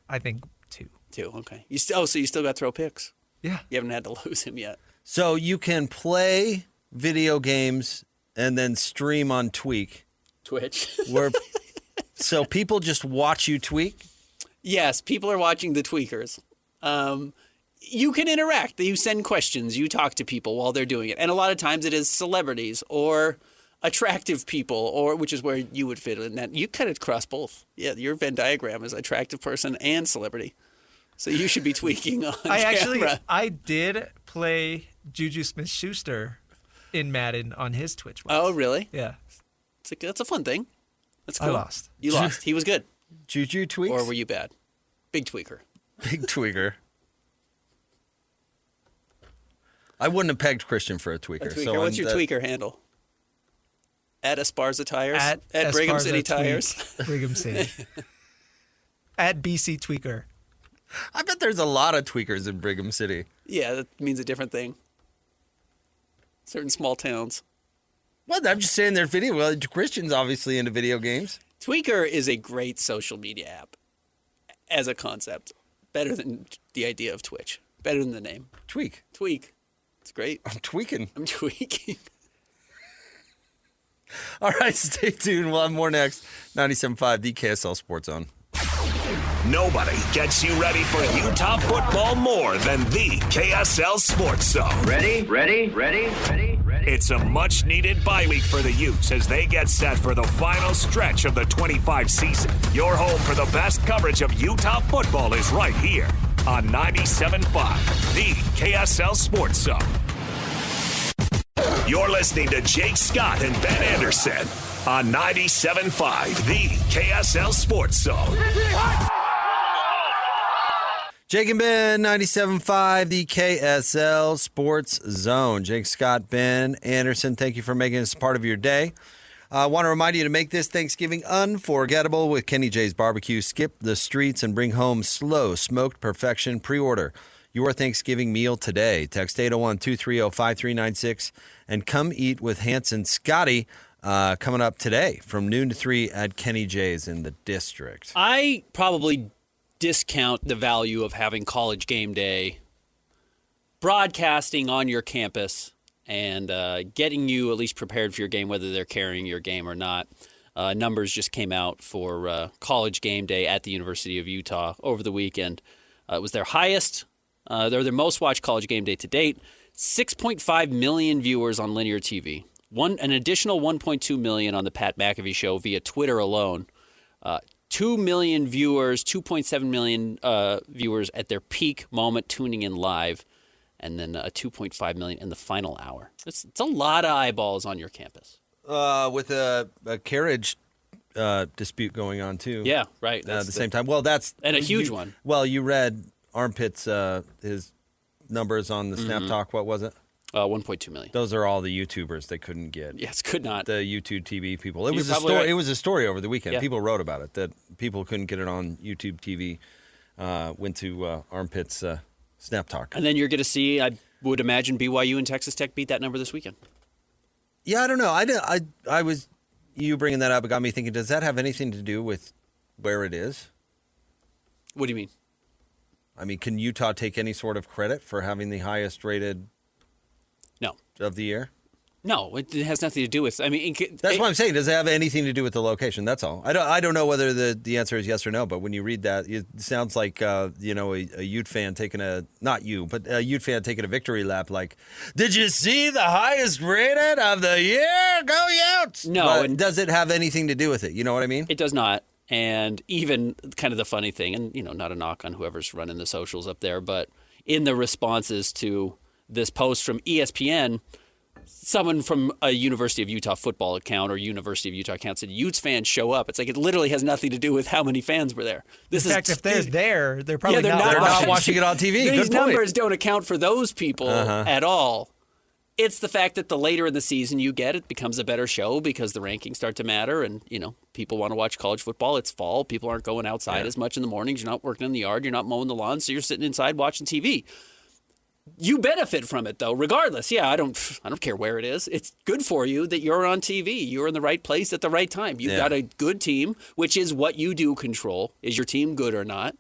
Speaker 8: I think 2.
Speaker 7: 2. Okay. So you still got to throw picks.
Speaker 8: Yeah.
Speaker 7: You haven't had to lose him yet.
Speaker 6: So you can play video games and then stream on Twitch. So people just watch you tweak?
Speaker 7: Yes, people are watching the tweakers. You can interact. You send questions. You talk to people while they're doing it. And a lot of times it is celebrities or attractive people, which is where you would fit in that. You kind of cross both. Yeah, your Venn diagram is attractive person and celebrity. So you should be tweaking on camera.
Speaker 8: I did play Juju Smith-Schuster in Madden on his Twitch.
Speaker 7: Oh, really?
Speaker 8: Yeah.
Speaker 7: That's a fun thing. That's cool.
Speaker 8: I lost.
Speaker 7: You lost. He was good.
Speaker 6: Juju tweaks?
Speaker 7: Or were you bad? Big tweaker.
Speaker 6: Big tweaker. I wouldn't have pegged Christian for a tweaker.
Speaker 7: So what's your tweaker handle? At Esparza Tires? At Brigham City Tires?
Speaker 8: Brigham City. At BC Tweaker.
Speaker 6: I bet there's a lot of tweakers in Brigham City.
Speaker 7: Yeah, that means a different thing. Certain small towns.
Speaker 6: Well, I'm just saying they're video. Well, Christian's obviously into video games.
Speaker 7: Tweaker is a great social media app as a concept. Better than the idea of Twitch. Better than the name.
Speaker 6: Tweak.
Speaker 7: It's great.
Speaker 6: I'm tweaking.
Speaker 7: I'm tweaking.
Speaker 6: All right, stay tuned. We'll have more next. 97.5, the KSL Sports Zone.
Speaker 2: Nobody gets you ready for Utah football more than the KSL Sports Zone.
Speaker 4: Ready?
Speaker 2: It's a much-needed bye week for the Utes as they get set for the final stretch of the 25 season. Your home for the best coverage of Utah football is right here on 97.5, the KSL Sports Zone. You're listening to Jake Scott and Ben Anderson on 97.5, the KSL Sports Zone.
Speaker 6: Jake and Ben, 97.5, the KSL Sports Zone. Jake, Scott, Ben, Anderson, thank you for making this part of your day. I want to remind you to make this Thanksgiving unforgettable with Kenny J's Barbecue. Skip the streets and bring home slow smoked perfection. Pre-order your Thanksgiving meal today. Text 801-230-5396 and come eat with Hanson Scotty coming up today from noon to 3 at Kenny J's in the district.
Speaker 7: I probably discount the value of having College Game Day broadcasting on your campus and getting you at least prepared for your game, whether they're carrying your game or not. Numbers just came out for College Game Day at the University of Utah over the weekend. It was their highest. They're their most watched College Game Day to date. 6.5 million viewers on linear TV. An additional 1.2 million on the Pat McAfee show via Twitter alone. 2 million viewers, 2.7 million viewers at their peak moment tuning in live, and then 2.5 million in the final hour. It's a lot of eyeballs on your campus.
Speaker 6: With a carriage dispute going on, too.
Speaker 7: Yeah, right.
Speaker 6: At the same time. Well, that's...
Speaker 7: And a huge one.
Speaker 6: Well, you read Armpit's his numbers on the Snap Talk. What was it?
Speaker 7: 1.2 million.
Speaker 6: Those are all the YouTubers they couldn't get.
Speaker 7: Yes, could not.
Speaker 6: The YouTube TV people. It was
Speaker 7: You're
Speaker 6: a
Speaker 7: probably
Speaker 6: story.
Speaker 7: right.
Speaker 6: It was a story over the weekend.
Speaker 7: Yeah.
Speaker 6: People wrote about it that people couldn't get it on YouTube TV. Went to Armpit's Snap Talk.
Speaker 7: And then you're going to see, I would imagine, BYU and Texas Tech beat that number this weekend.
Speaker 6: Yeah, I don't know. I was you bringing that up. It got me thinking. Does that have anything to do with where it is?
Speaker 7: What do you mean?
Speaker 6: I mean, can Utah take any sort of credit for having the highest rated
Speaker 7: No.
Speaker 6: of the year?
Speaker 7: No, it has nothing to do with. I mean,
Speaker 6: That's what I'm saying. Does it have anything to do with the location? That's all. I don't know whether the answer is yes or no. But when you read that, it sounds like a Ute fan taking a Ute fan taking a victory lap. Like, did you see the highest rated of the year? Go Utes!
Speaker 7: No,
Speaker 6: But
Speaker 7: and
Speaker 6: does it have anything to do with it? You know what I mean?
Speaker 7: It does not. And even kind of the funny thing, and not a knock on whoever's running the socials up there, but in the responses to this post from ESPN, someone from a University of Utah football account or University of Utah account said, Utes fans show up. It's like it literally has nothing to do with how many fans were there.
Speaker 8: In fact, if they're there, they're probably
Speaker 7: they're
Speaker 8: not
Speaker 6: They're not
Speaker 8: watching.
Speaker 6: watching it on TV.
Speaker 7: These
Speaker 6: Good point.
Speaker 7: numbers don't account for those people at all. It's the fact that the later in the season you get, it becomes a better show because the rankings start to matter and, people want to watch college football. It's fall. People aren't going outside as much in the mornings. You're not working in the yard. You're not mowing the lawn. So you're sitting inside watching TV. You benefit from it, though, regardless. Yeah, I don't care where it is. It's good for you that you're on TV. You're in the right place at the right time. You've got a good team, which is what you do control. Is your team good or not?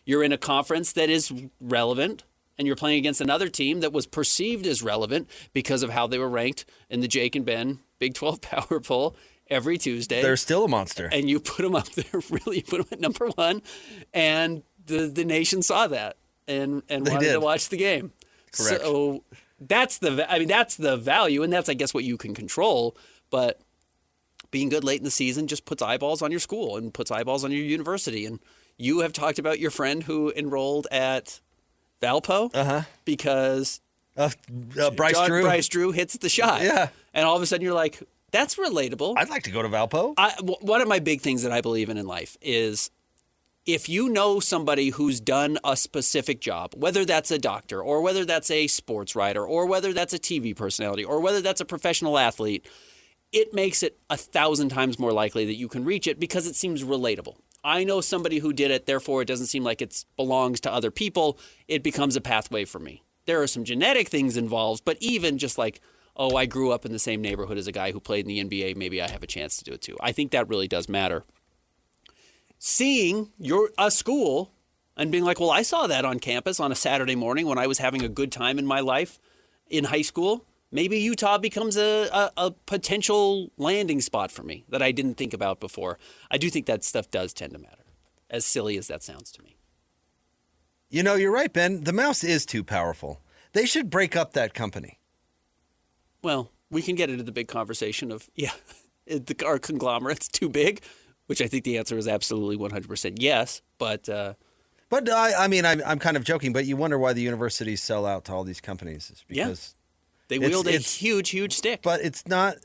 Speaker 7: You're in a conference that is relevant. And you're playing against another team that was perceived as relevant because of how they were ranked in the Jake and Ben Big 12 Power Poll every Tuesday.
Speaker 6: They're still a monster.
Speaker 7: And you put them up there, really put them at number one. And the nation saw that and wanted to watch the game.
Speaker 6: Correct.
Speaker 7: So that's the value, and that's, I guess, what you can control. But being good late in the season just puts eyeballs on your school and puts eyeballs on your university. And you have talked about your friend who enrolled at Valpo because
Speaker 6: Bryce
Speaker 7: Drew hits the shot.
Speaker 6: Yeah.
Speaker 7: And all of a sudden you're like, that's relatable.
Speaker 6: I'd like to go to Valpo.
Speaker 7: One of my big things that I believe in life is if you know somebody who's done a specific job, whether that's a doctor or whether that's a sports writer or whether that's a TV personality or whether that's a professional athlete, it makes it 1,000 times more likely that you can reach it because it seems relatable. I know somebody who did it, therefore it doesn't seem like it belongs to other people. It becomes a pathway for me. There are some genetic things involved, but even just like, oh, I grew up in the same neighborhood as a guy who played in the NBA, maybe I have a chance to do it too. I think that really does matter. Seeing a school and being like, well, I saw that on campus on a Saturday morning when I was having a good time in my life in high school. Maybe Utah becomes a potential landing spot for me that I didn't think about before. I do think that stuff does tend to matter, as silly as that sounds to me.
Speaker 6: You know, you're right, Ben. The mouse is too powerful. They should break up that company.
Speaker 7: Well, we can get into the big conversation of, our conglomerate's too big, which I think the answer is absolutely 100% yes. But
Speaker 6: I mean, I'm kind of joking, but you wonder why the universities sell out to all these companies. It's because
Speaker 7: they wield a huge, huge stick.
Speaker 6: But it's not,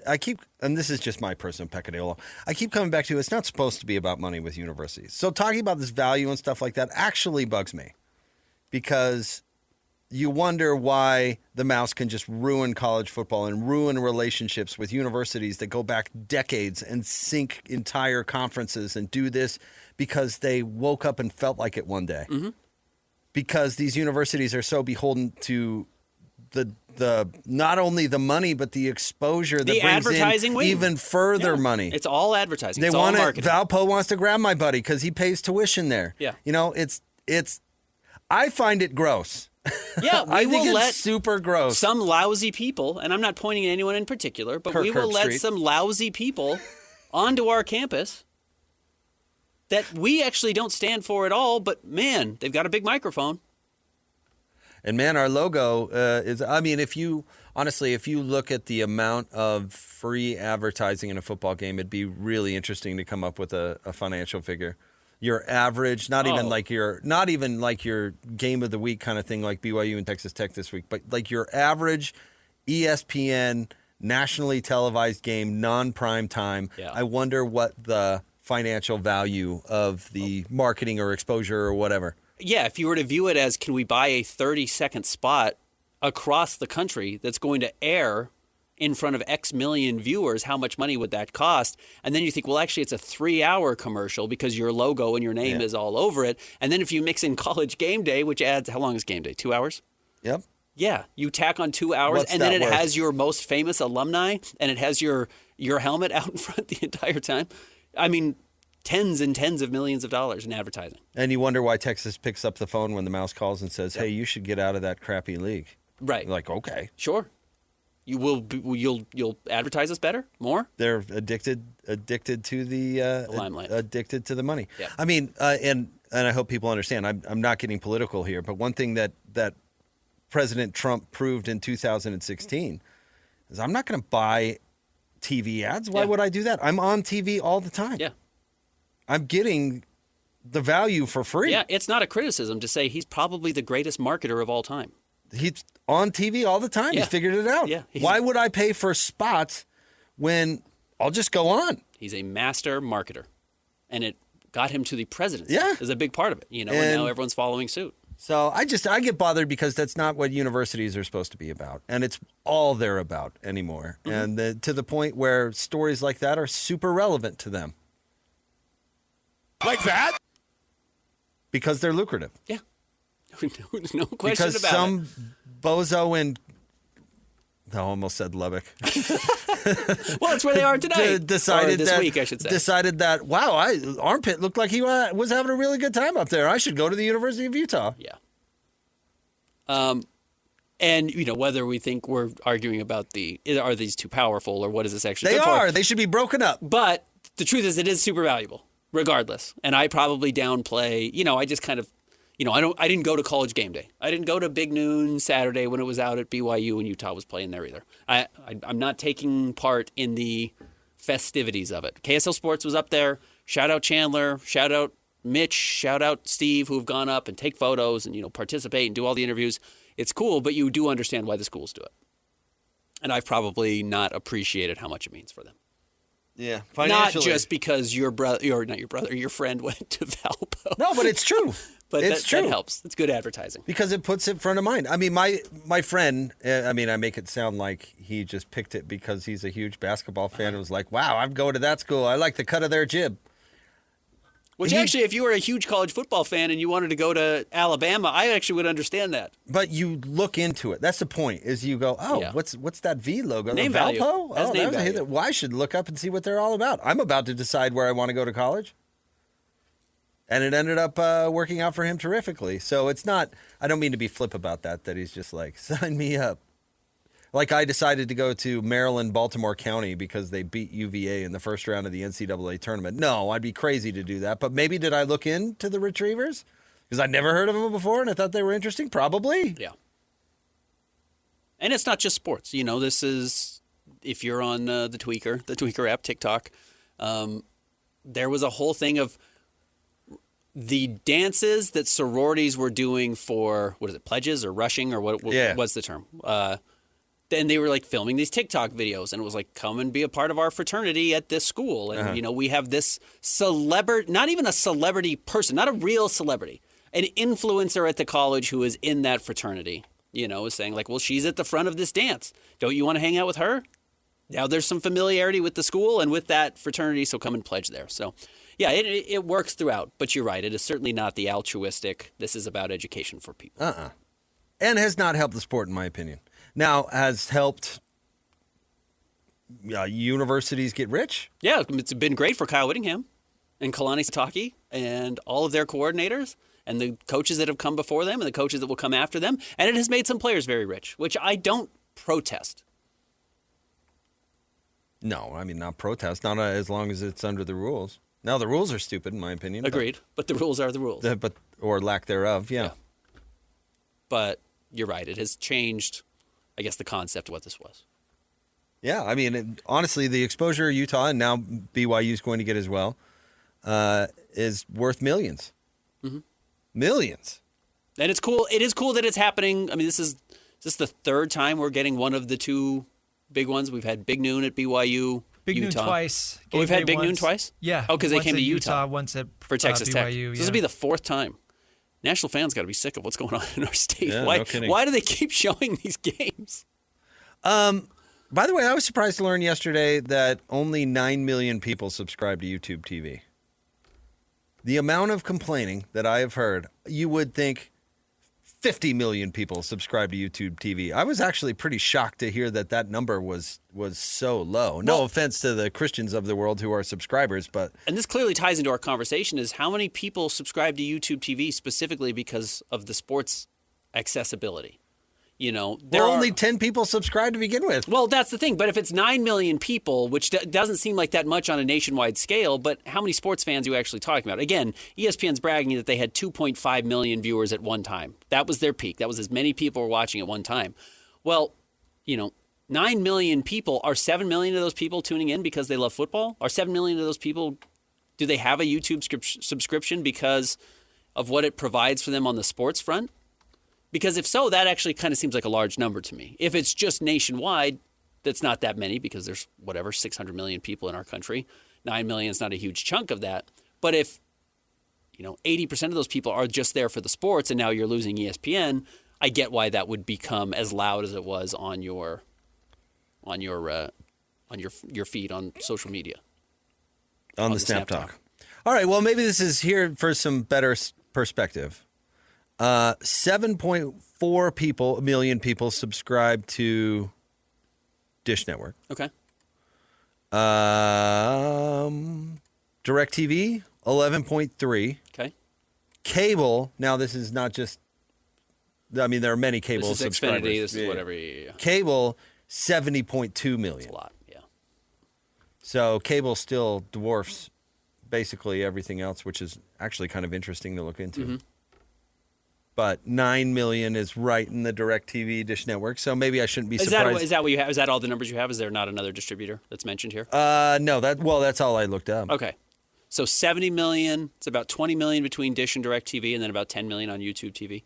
Speaker 6: and this is just my personal peccadillo, I keep coming back to it's not supposed to be about money with universities. So talking about this value and stuff like that actually bugs me because you wonder why the mouse can just ruin college football and ruin relationships with universities that go back decades and sink entire conferences and do this because they woke up and felt like it one day. Mm-hmm. Because these universities are so beholden to the not only the money but the exposure that
Speaker 7: the
Speaker 6: brings
Speaker 7: advertising
Speaker 6: in even further money.
Speaker 7: It's all advertising.
Speaker 6: They
Speaker 7: it's
Speaker 6: want
Speaker 7: all
Speaker 6: it.
Speaker 7: marketing.
Speaker 6: Valpo wants to grab my buddy because he pays tuition there.
Speaker 7: Yeah.
Speaker 6: You know, it's. I find it gross.
Speaker 7: Yeah,
Speaker 6: I think it's
Speaker 7: let
Speaker 6: super gross.
Speaker 7: Some lousy people, and I'm not pointing at anyone in particular, but we will let some lousy people onto our campus that we actually don't stand for at all, but man, they've got a big microphone.
Speaker 6: And man, our logo is, I mean, if you look at the amount of free advertising in a football game, it'd be really interesting to come up with a financial figure. Your average, not even like your game of the week kind of thing like BYU and Texas Tech this week, but like your average ESPN nationally televised game, non-prime time. Yeah. I wonder what the financial value of the marketing or exposure or whatever.
Speaker 7: Yeah, if you were to view it as, can we buy a 30-second spot across the country that's going to air in front of X million viewers, how much money would that cost? And then you think, well, actually, it's a 3-hour commercial because your logo and your name is all over it. And then if you mix in College Game Day, which adds, how long is Game Day? 2 hours?
Speaker 6: Yep.
Speaker 7: Yeah, you tack on 2 hours, and then it has your most famous alumni, and it has your helmet out in front the entire time. I mean, tens and tens of millions of dollars in advertising. And
Speaker 6: you wonder why Texas picks up the phone when the mouse calls and says, hey, you should get out of that crappy league.
Speaker 7: Right.
Speaker 6: You're like, okay.
Speaker 7: Sure. You'll advertise us better, more.
Speaker 6: They're addicted to the
Speaker 7: limelight,
Speaker 6: addicted to the money.
Speaker 7: Yeah.
Speaker 6: I mean, and I hope people understand. I'm not getting political here, but one thing that President Trump proved in 2016 is I'm not going to buy TV ads. Why would I do that? I'm on TV all the time.
Speaker 7: Yeah.
Speaker 6: I'm getting the value for free.
Speaker 7: Yeah, it's not a criticism to say he's probably the greatest marketer of all time.
Speaker 6: He's on TV all the time.
Speaker 7: Yeah.
Speaker 6: He's figured it out.
Speaker 7: Yeah,
Speaker 6: why would I pay for spots when I'll just go on?
Speaker 7: He's a master marketer, and it got him to the presidency.
Speaker 6: Yeah.
Speaker 7: Is a big part of it, and now everyone's following suit.
Speaker 6: So I get bothered because that's not what universities are supposed to be about, and it's all they're about anymore. Mm-hmm. And to the point where stories like that are super relevant to them.
Speaker 2: Like that?
Speaker 6: Because they're lucrative.
Speaker 7: Yeah. No question
Speaker 6: because
Speaker 7: about
Speaker 6: some
Speaker 7: it.
Speaker 6: bozo in, I almost said Lubbock.
Speaker 7: Well, it's where they are today.
Speaker 6: Decided
Speaker 7: this week, I should say.
Speaker 6: Decided that, wow, Armpit looked like he was having a really good time up there. I should go to the University of Utah.
Speaker 7: Yeah. And, whether we think we're arguing about are these too powerful or what is this actually
Speaker 6: They
Speaker 7: good
Speaker 6: are.
Speaker 7: for?
Speaker 6: They should be broken up.
Speaker 7: But the truth is it is super valuable, regardless. And I probably downplay, I just kind of, I didn't go to College Game Day. I didn't go to Big Noon Saturday when it was out at BYU and Utah was playing there either. I'm not taking part in the festivities of it. KSL Sports was up there. Shout out Chandler. Shout out Mitch. Shout out Steve, who've gone up and take photos and, participate and do all the interviews. It's cool, but you do understand why the schools do it. And I've probably not appreciated how much it means for them.
Speaker 6: Yeah, financially.
Speaker 7: Not just because your friend went to Valpo.
Speaker 6: No, but it's true.
Speaker 7: But
Speaker 6: it's true.
Speaker 7: That helps. It's good advertising.
Speaker 6: Because it puts it front of mind. I mean, my friend, I make it sound like he just picked it because he's a huge basketball fan. It was like, wow, I'm going to that school. I like the cut of their jib.
Speaker 7: Which actually, if you were a huge college football fan and you wanted to go to Alabama, I actually would understand that.
Speaker 6: But you look into it. That's the point. Is you go, what's that V logo?
Speaker 7: Name
Speaker 6: the
Speaker 7: value.
Speaker 6: Valpo?
Speaker 7: That's name value.
Speaker 6: Well, I should look up and see what they're all about. I'm about to decide where I want to go to college. And it ended up working out for him terrifically. So it's not, I don't mean to be flip about that he's just like, sign me up. Like I decided to go to Maryland, Baltimore County because they beat UVA in the first round of the NCAA tournament. No, I'd be crazy to do that. But maybe did I look into the Retrievers? Because I'd never heard of them before and I thought they were interesting. Probably.
Speaker 7: Yeah. And it's not just sports. This is, if you're on the Tweaker app, TikTok, there was a whole thing of the dances that sororities were doing for, pledges or rushing or what was the term? And they were like filming these TikTok videos and it was like, come and be a part of our fraternity at this school. And, we have this celebrity, not even a celebrity person, not a real celebrity, an influencer at the college who is in that fraternity, is saying like, well, she's at the front of this dance. Don't you want to hang out with her? Now there's some familiarity with the school and with that fraternity. So come and pledge there. So yeah, it works throughout, but you're right. It is certainly not the altruistic. This is about education for people.
Speaker 6: And has not helped the sport in my opinion. Now, has helped universities get rich?
Speaker 7: Yeah, it's been great for Kyle Whittingham and Kalani Sitake and all of their coordinators and the coaches that have come before them and the coaches that will come after them. And it has made some players very rich, which I don't protest.
Speaker 6: No, I mean, not protest, not as long as it's under the rules. Now, the rules are stupid, in my opinion.
Speaker 7: Agreed, but the rules are the rules.
Speaker 6: Or lack thereof, yeah.
Speaker 7: But you're right, it has changed, I guess, the concept of what this was.
Speaker 6: Yeah, I mean, honestly, the exposure Utah and now BYU is going to get as well is worth millions. Mm-hmm. Millions.
Speaker 7: And it's cool. It is cool that it's happening. I mean, this is the third time we're getting one of the two big ones. We've had Big Noon at BYU.
Speaker 8: Big
Speaker 7: Utah.
Speaker 8: Noon twice.
Speaker 7: Oh, we've had Big Noon twice?
Speaker 8: Yeah.
Speaker 7: Oh, because they came to Utah.
Speaker 8: Once at
Speaker 7: for Texas
Speaker 8: BYU,
Speaker 7: Tech.
Speaker 8: Yeah.
Speaker 7: This will be the fourth time. National fans got to be sick of what's going on in our state.
Speaker 6: Yeah,
Speaker 7: why,
Speaker 6: no kidding.
Speaker 7: why do they keep showing these games?
Speaker 6: By the way, I was surprised to learn yesterday that only 9 million people subscribe to YouTube TV. The amount of complaining that I have heard, you would think 50 million people subscribe to YouTube TV. I was actually pretty shocked to hear that number was so low. No offense to the Christians of the world who are subscribers, but...
Speaker 7: And this clearly ties into our conversation is how many people subscribe to YouTube TV specifically because of the sports accessibility? There are
Speaker 6: only 10 people subscribe to begin with.
Speaker 7: Well, that's the thing. But if it's 9 million people, which doesn't seem like that much on a nationwide scale, but how many sports fans are you actually talking about? Again, ESPN's bragging that they had 2.5 million viewers at one time. That was their peak. That was as many people were watching at one time. Well, 9 million people. Are 7 million of those people tuning in because they love football? Are 7 million of those people, do they have a YouTube subscription because of what it provides for them on the sports front? Because if so, that actually kind of seems like a large number to me. If it's just nationwide, that's not that many because there's 600 million people in our country. 9 million is not a huge chunk of that. But if 80% of those people are just there for the sports and now you're losing ESPN, I get why that would become as loud as it was on your feed on social media.
Speaker 6: On the Snap Talk. All right, well, maybe this is here for some better perspective. 7.4 million people subscribe to Dish Network.
Speaker 7: Okay.
Speaker 6: DirecTV, 11.3.
Speaker 7: Okay.
Speaker 6: Cable, now this is not just, there are many cable
Speaker 7: this is
Speaker 6: subscribers.
Speaker 7: Xfinity, this is whatever. Yeah.
Speaker 6: Cable, 70.2 million.
Speaker 7: That's a lot, yeah.
Speaker 6: So cable still dwarfs basically everything else, which is actually kind of interesting to look into. Mm-hmm. But 9 million is right in the DirecTV Dish Network, so maybe I shouldn't be surprised.
Speaker 7: Is that what you have? Is that all the numbers you have? Is there not another distributor that's mentioned here?
Speaker 6: No. That's all I looked up.
Speaker 7: Okay, so 70 million. It's about 20 million between Dish and DirecTV, and then about 10 million on YouTube TV.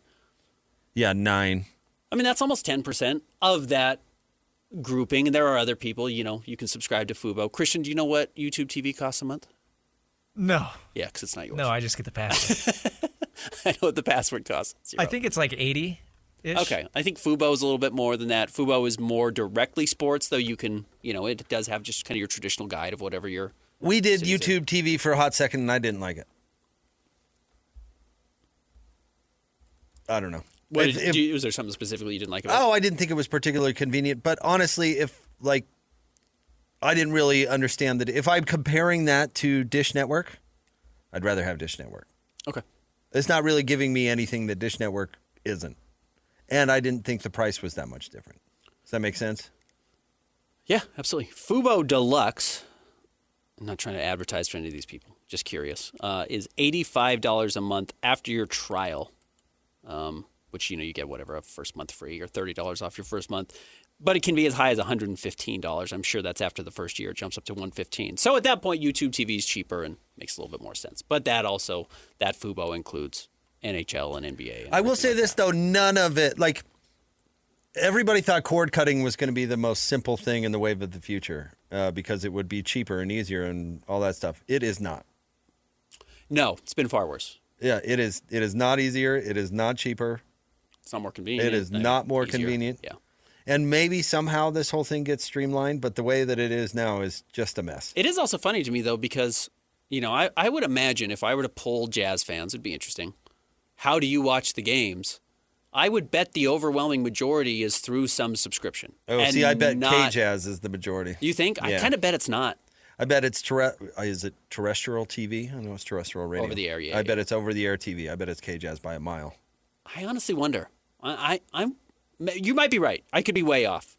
Speaker 6: Yeah, 9.
Speaker 7: I mean, that's almost 10% of that grouping. And there are other people. You can subscribe to Fubo. Christian, do you know what YouTube TV costs a month?
Speaker 8: No.
Speaker 7: Yeah, because it's not yours.
Speaker 8: No, I just get the password.
Speaker 7: I know what the password costs.
Speaker 8: I think it's like 80-ish.
Speaker 7: Okay. I think Fubo is a little bit more than that. Fubo is more directly sports, though you can, it does have just kind of your traditional guide of whatever you're...
Speaker 6: We did YouTube TV for a hot second, and I didn't like it. I don't know.
Speaker 7: Was there something specifically you didn't like about it?
Speaker 6: I didn't think it was particularly convenient. But honestly, I didn't really understand that. If I'm comparing that to Dish Network, I'd rather have Dish Network.
Speaker 7: Okay.
Speaker 6: It's not really giving me anything that Dish Network isn't. And I didn't think the price was that much different. Does that make sense?
Speaker 7: Yeah, absolutely. Fubo Deluxe, I'm not trying to advertise for any of these people, just curious, is $85 a month after your trial, which, you get whatever, a first month free or $30 off your first month. But it can be as high as $115. I'm sure that's after the first year. It jumps up to $115. So at that point, YouTube TV is cheaper and makes a little bit more sense. But that Fubo includes NHL and NBA. And
Speaker 6: I will say this, though, none of it, everybody thought cord cutting was going to be the most simple thing in the wave of the future because it would be cheaper and easier and all that stuff. It is not.
Speaker 7: No, it's been far worse.
Speaker 6: Yeah, it is. It is not easier. It is not cheaper.
Speaker 7: It's not more convenient.
Speaker 6: It is not more
Speaker 7: easier.
Speaker 6: convenient.
Speaker 7: Yeah.
Speaker 6: And maybe somehow this whole thing gets streamlined, but the way that it is now is just a mess.
Speaker 7: It is also funny to me, though, because, I would imagine if I were to poll Jazz fans, it'd be interesting. How do you watch the games? I would bet the overwhelming majority is through some subscription.
Speaker 6: Oh, see, I bet K-Jazz is the majority.
Speaker 7: You think? Yeah. I kind of bet it's not.
Speaker 6: I bet it's is it terrestrial TV? I know it's terrestrial radio.
Speaker 7: Over the air, yeah.
Speaker 6: I bet it's over the air TV. I bet it's K-Jazz by a mile.
Speaker 7: I honestly wonder. You might be right. I could be way off.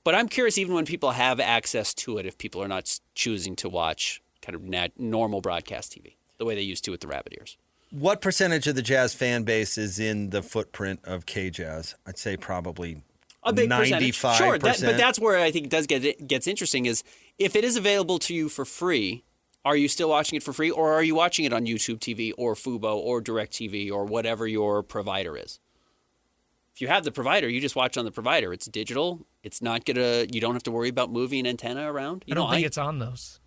Speaker 7: But I'm curious, even when people have access to it, if people are not choosing to watch kind of normal broadcast TV, the way they used to with the Rabbit Ears.
Speaker 6: What percentage of the Jazz fan base is in the footprint of K-Jazz? I'd say probably
Speaker 7: a big
Speaker 6: 95%.
Speaker 7: Sure, but that's where I think it gets interesting is if it is available to you for free, are you still watching it for free, or are you watching it on YouTube TV or Fubo or DirecTV or whatever your provider is? If you have the provider, you just watch on the provider. It's digital. It's not you don't have to worry about moving an antenna around.
Speaker 8: I don't think it's on those.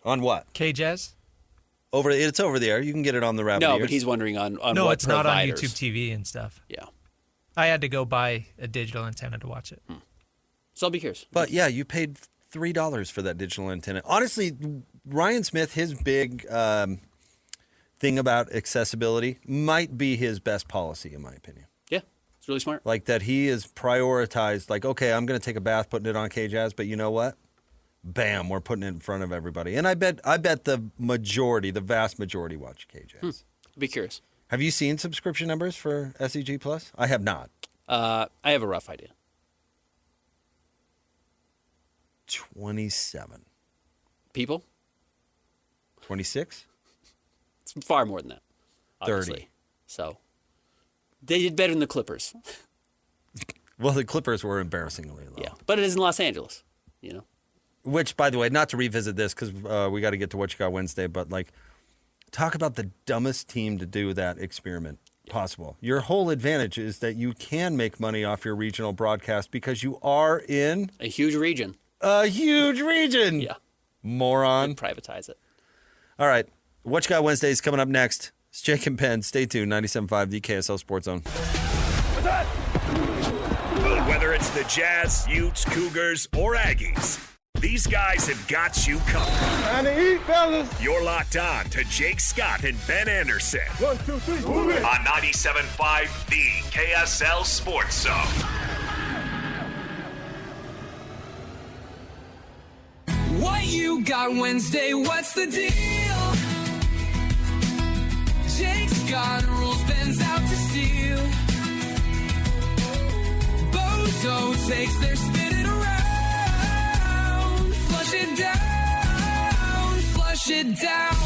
Speaker 6: On what?
Speaker 8: K-Jazz?
Speaker 6: It's over the air. You can get it on the Rabbit Ears.
Speaker 7: No, but he's wondering on
Speaker 8: no,
Speaker 7: what
Speaker 8: it's
Speaker 7: providers.
Speaker 8: not on YouTube TV and stuff.
Speaker 7: Yeah.
Speaker 8: I had to go buy a digital antenna to watch it.
Speaker 7: So I'll be curious.
Speaker 6: But yeah, you paid $3 for that digital antenna. Honestly, Ryan Smith, his big thing about accessibility might be his best policy, in my opinion.
Speaker 7: Yeah, it's really smart.
Speaker 6: Like that he is prioritized, okay, I'm going to take a bath putting it on K-Jazz, but you know what? Bam, we're putting it in front of everybody. And I bet the vast majority watch K-Jazz.
Speaker 7: I'll be curious.
Speaker 6: Have you seen subscription numbers for SEG Plus? I have not.
Speaker 7: I have a rough idea.
Speaker 6: 27.
Speaker 7: People?
Speaker 6: 26?
Speaker 7: It's far more than that. Obviously.
Speaker 6: 30.
Speaker 7: So they did better than the Clippers.
Speaker 6: Well, the Clippers were embarrassingly low.
Speaker 7: Yeah, but it is in Los Angeles,
Speaker 6: Which, by the way, not to revisit this because we got to get to What You Got Wednesday, but talk about the dumbest team to do that experiment possible. Your whole advantage is that you can make money off your regional broadcast because you are in
Speaker 7: a huge region.
Speaker 6: A huge region.
Speaker 7: Yeah.
Speaker 6: Moron.
Speaker 7: And privatize it.
Speaker 6: All right. What You Got Wednesday is coming up next. It's Jake and Ben. Stay tuned. 97.5, the KSL Sports Zone.
Speaker 2: Whether it's the Jazz, Utes, Cougars, or Aggies, these guys have got you covered.
Speaker 1: Time to eat, fellas.
Speaker 2: You're locked on to Jake Scott and Ben Anderson.
Speaker 1: 1, 2, 3, move it.
Speaker 2: On 97.5, the KSL Sports Zone.
Speaker 5: What you got Wednesday? What's the deal? Jake's got rules, Ben's out to steal. Bozo takes their spinning around. Flush it down, flush it down.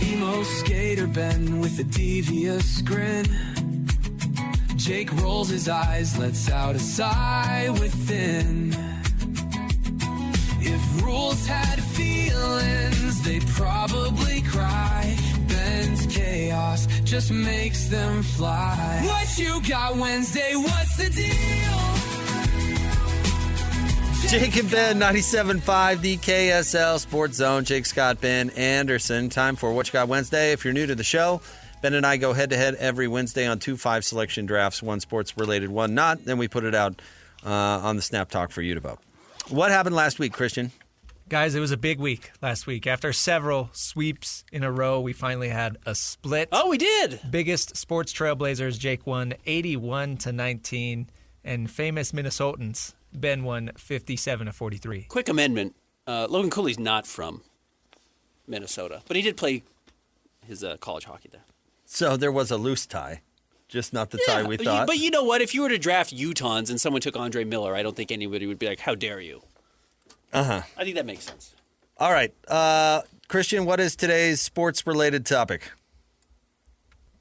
Speaker 5: Emo skater Ben with a devious grin. Jake rolls his eyes, lets out a sigh within. If rules had feelings, they'd probably cry. Ben's chaos just makes them fly. What you got Wednesday? What's the deal?
Speaker 6: Jake and Ben, 97.5, the KSL Sports Zone. Jake Scott, Ben Anderson. Time for What You Got Wednesday. If you're new to the show, Ben and I go head-to-head every Wednesday on 2 5-selection drafts, one sports-related, one not. Then we put it out on the Snap Talk for you to vote. What happened last week, Christian?
Speaker 8: Guys, it was a big week last week. After several sweeps in a row, we finally had a split.
Speaker 7: Oh, we did.
Speaker 8: Biggest sports trailblazers, Jake won 81-19, and famous Minnesotans, Ben won 57-43.
Speaker 7: Quick amendment. Logan Cooley's not from Minnesota, but he did play his college hockey there.
Speaker 6: So there was a loose tie, just not the tie we thought.
Speaker 7: But you know what? If you were to draft Utahns and someone took Andre Miller, I don't think anybody would be like, how dare you?
Speaker 6: Uh-huh.
Speaker 7: I think that makes sense.
Speaker 6: All right. Christian, what is today's sports-related topic?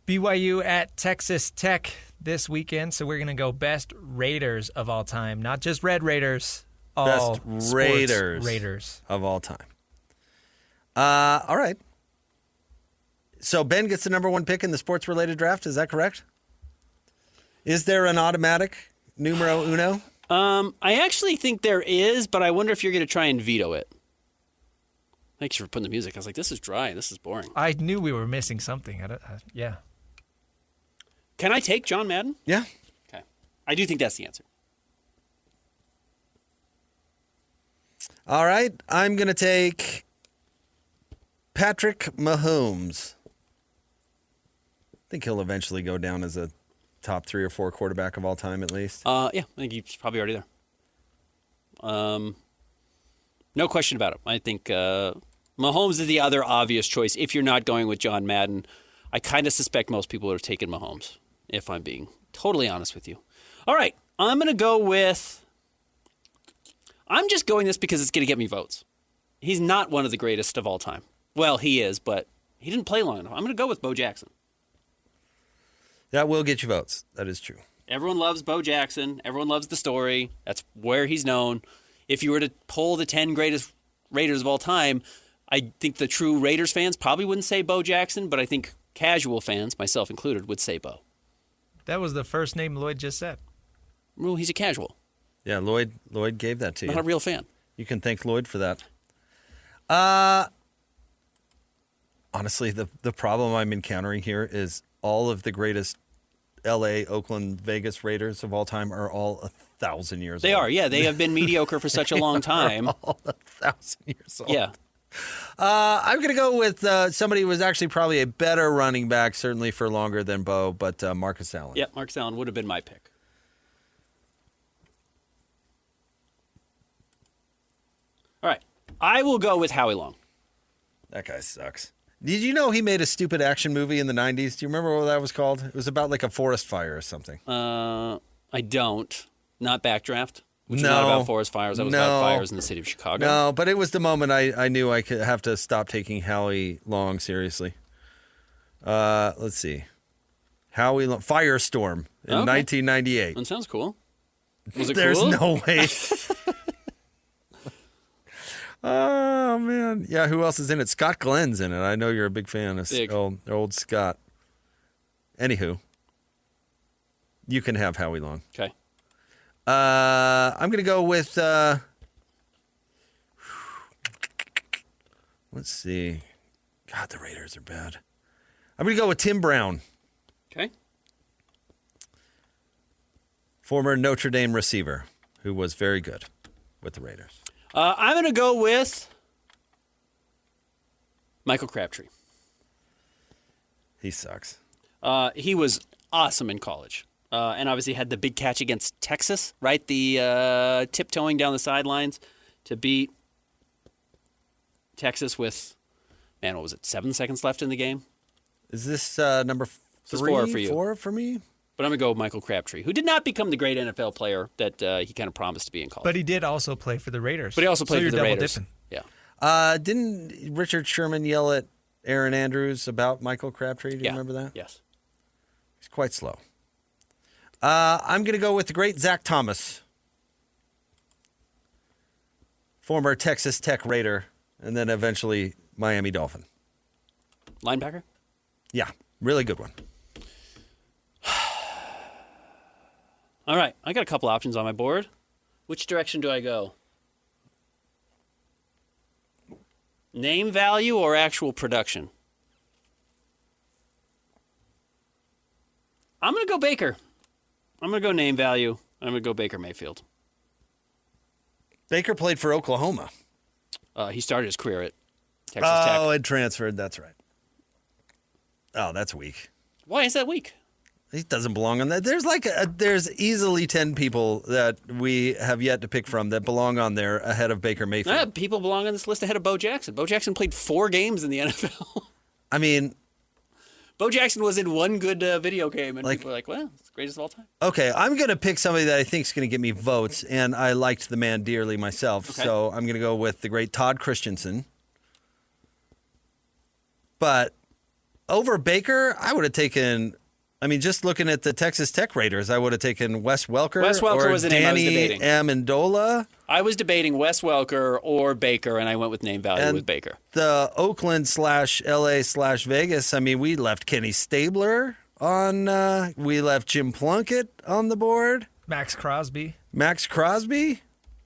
Speaker 8: BYU at Texas Tech this weekend, so we're going to go best Raiders of all time. Not just Red Raiders, all
Speaker 6: Best
Speaker 8: sports
Speaker 6: Raiders of all time. All right. So Ben gets the number one pick in the sports-related draft. Is that correct? Is there an automatic numero uno?
Speaker 7: I actually think there is, but I wonder if you're going to try and veto it. Thanks for putting the music. I was like, this is dry. This is boring.
Speaker 8: I knew we were missing something. Yeah.
Speaker 7: Can I take John Madden?
Speaker 6: Yeah.
Speaker 7: Okay. I do think that's the answer.
Speaker 6: All right. I'm going to take Patrick Mahomes. I think he'll eventually go down as a top 3 or 4 quarterback of all time, at least.
Speaker 7: Yeah, I think he's probably already there. No question about it. I think Mahomes is the other obvious choice if you're not going with John Madden. I kind of suspect most people would have taken Mahomes, if I'm being totally honest with you. All right, I'm going to go with... I'm just going this because it's going to get me votes. He's not one of the greatest of all time. Well, he is, but he didn't play long enough. I'm going to go with Bo Jackson.
Speaker 6: That will get you votes. That is true.
Speaker 7: Everyone loves Bo Jackson. Everyone loves the story. That's where he's known. If you were to poll the 10 greatest Raiders of all time, I think the true Raiders fans probably wouldn't say Bo Jackson, but I think casual fans, myself included, would say Bo.
Speaker 8: That was the first name Lloyd just said.
Speaker 7: Well, he's a casual.
Speaker 6: Yeah, Lloyd gave that to you.
Speaker 7: Not a real fan.
Speaker 6: You can thank Lloyd for that. Honestly, the problem I'm encountering here is all of the greatest L.A., Oakland, Vegas Raiders of all time are all 1,000 years old.
Speaker 7: They are, yeah. They have been mediocre for such a long time.
Speaker 6: All 1,000 years old.
Speaker 7: Yeah.
Speaker 6: I'm going to go with somebody who was actually probably a better running back, certainly for longer than Bo, but Marcus Allen.
Speaker 7: Yeah, Marcus Allen would have been my pick. All right. I will go with Howie Long.
Speaker 6: That guy sucks. Did you know he made a stupid action movie in the 90s? Do you remember what that was called? It was about like a forest fire or something.
Speaker 7: I don't. Not Backdraft? Which is not about forest fires. That was about fires in the city of Chicago.
Speaker 6: No, but it was the moment I knew I could have to stop taking Howie Long seriously. Let's see. Howie Long, Firestorm in 1998.
Speaker 7: That sounds cool. Was it
Speaker 6: There's
Speaker 7: cool?
Speaker 6: no way. Oh, man. Yeah, who else is in it? Scott Glenn's in it. I know you're a big fan of old Scott. Anywho, you can have Howie Long.
Speaker 7: Okay.
Speaker 6: I'm going to go with, let's see. God, the Raiders are bad. I'm going to go with Tim Brown.
Speaker 7: Okay.
Speaker 6: Former Notre Dame receiver who was very good with the Raiders.
Speaker 7: I'm going to go with Michael Crabtree.
Speaker 6: He sucks.
Speaker 7: He was awesome in college. And obviously had the big catch against Texas, right? The tiptoeing down the sidelines to beat Texas with, man, what was it, 7 seconds left in the game?
Speaker 6: Is this number 3?
Speaker 7: This is 4 for you.
Speaker 6: 4 for me?
Speaker 7: But I'm going to go with Michael Crabtree, who did not become the great NFL player that he kind of promised to be in college.
Speaker 8: But he did also play for the Raiders.
Speaker 7: But he also played for the Raiders.
Speaker 8: Dipping.
Speaker 7: Yeah.
Speaker 6: Didn't Richard Sherman yell at Aaron Andrews about Michael Crabtree? Do you remember that?
Speaker 7: Yes.
Speaker 6: He's quite slow. I'm going to go with the great Zach Thomas, former Texas Tech Raider, and then eventually Miami Dolphin.
Speaker 7: Linebacker?
Speaker 6: Yeah, really good one.
Speaker 7: All right, I got a couple options on my board. Which direction do I go? Name value or actual production? I'm going to go Baker. I'm going to go name value. I'm going to go Baker Mayfield.
Speaker 6: Baker played for Oklahoma.
Speaker 7: He started his career at Texas Tech.
Speaker 6: Oh, it transferred. That's right. Oh, that's weak.
Speaker 7: Why is that weak?
Speaker 6: He doesn't belong on that. There's easily 10 people that we have yet to pick from that belong on there ahead of Baker Mayfield.
Speaker 7: People belong on this list ahead of Bo Jackson. Bo Jackson played 4 games in the NFL.
Speaker 6: I mean,
Speaker 7: Bo Jackson was in one good video game, and people were like, well, it's the greatest of all time.
Speaker 6: Okay, I'm going to pick somebody that I think is going to get me votes, and I liked the man dearly myself, so I'm going to go with the great Todd Christensen. But over Baker, I would have taken... I mean, just looking at the Texas Tech Raiders, I would have taken Wes Welker, or
Speaker 7: was the name I was
Speaker 6: Danny
Speaker 7: debating.
Speaker 6: Amendola.
Speaker 7: I was debating Wes Welker or Baker, and I went with name value with Baker.
Speaker 6: The Oakland/LA/Vegas, I mean, we left Kenny Stabler on, we left Jim Plunkett on the board.
Speaker 8: Max Crosby.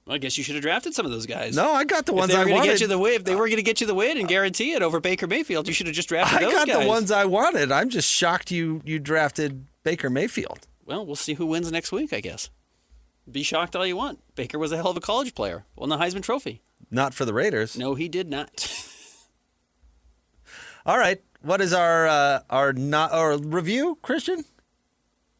Speaker 7: Well, I guess you should have drafted some of those guys.
Speaker 6: No, I got the ones I
Speaker 7: wanted. If they were going to get you the win and guarantee it over Baker Mayfield, you should have just drafted those guys.
Speaker 6: I got the ones I wanted. I'm just shocked you drafted Baker Mayfield.
Speaker 7: Well, we'll see who wins next week, I guess. Be shocked all you want. Baker was a hell of a college player. Won the Heisman Trophy.
Speaker 6: Not for the Raiders.
Speaker 7: No, he did not.
Speaker 6: All right. What is our review, Christian?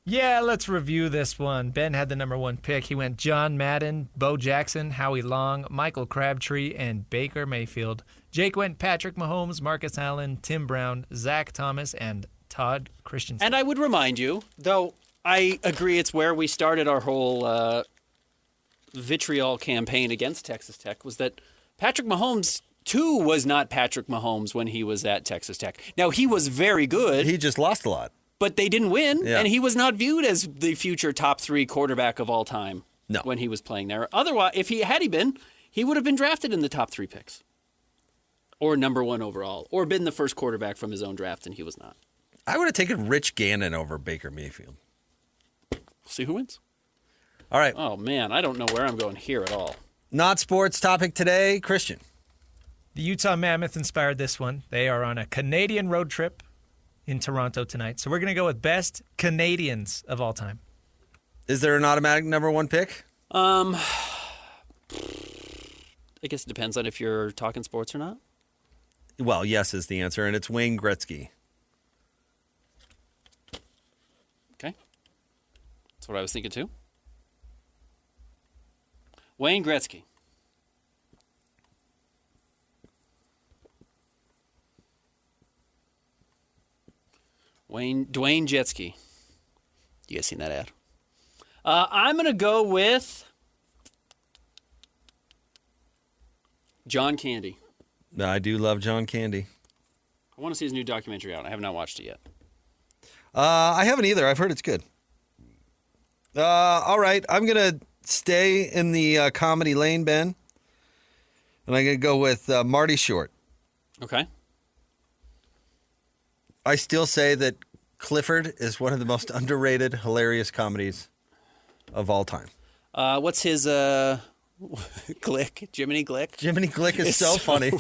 Speaker 8: Yeah, let's review this one. Ben had the number 1 pick. He went John Madden, Bo Jackson, Howie Long, Michael Crabtree, and Baker Mayfield. Jake went Patrick Mahomes, Marcus Allen, Tim Brown, Zach Thomas, and Todd Christensen.
Speaker 7: And I would remind you, though I agree it's where we started our whole vitriol campaign against Texas Tech, was that Patrick Mahomes, too, was not Patrick Mahomes when he was at Texas Tech. Now, he was very good.
Speaker 6: He just lost a lot.
Speaker 7: But they didn't win, and he was not viewed as the future top 3 quarterback of all time when he was playing there. Otherwise, if he been, he would have been drafted in the top 3 picks. Or number 1 overall. Or been the first quarterback from his own draft, and he was not.
Speaker 6: I would have taken Rich Gannon over Baker Mayfield.
Speaker 7: See who wins.
Speaker 6: All right.
Speaker 7: Oh, man, I don't know where I'm going here at all.
Speaker 6: Not sports topic today, Christian.
Speaker 8: The Utah Mammoth inspired this one. They are on a Canadian road trip in Toronto tonight. So we're going to go with best Canadians of all time.
Speaker 6: Is there an automatic number 1 pick?
Speaker 7: I guess it depends on if you're talking sports or not.
Speaker 6: Well, yes is the answer, and it's Wayne Gretzky.
Speaker 7: Okay. That's what I was thinking too. Wayne Gretzky. Dwayne Jetski. You guys seen that ad? I'm going to go with John Candy.
Speaker 6: I do love John Candy.
Speaker 7: I want to see his new documentary out. I have not watched it yet.
Speaker 6: I haven't either. I've heard it's good. All right. I'm going to stay in the comedy lane, Ben. And I'm going to go with Marty Short.
Speaker 7: Okay.
Speaker 6: I still say that Clifford is one of the most underrated, hilarious comedies of all time.
Speaker 7: What's his Glick? Jiminy Glick?
Speaker 6: Jiminy Glick is so funny.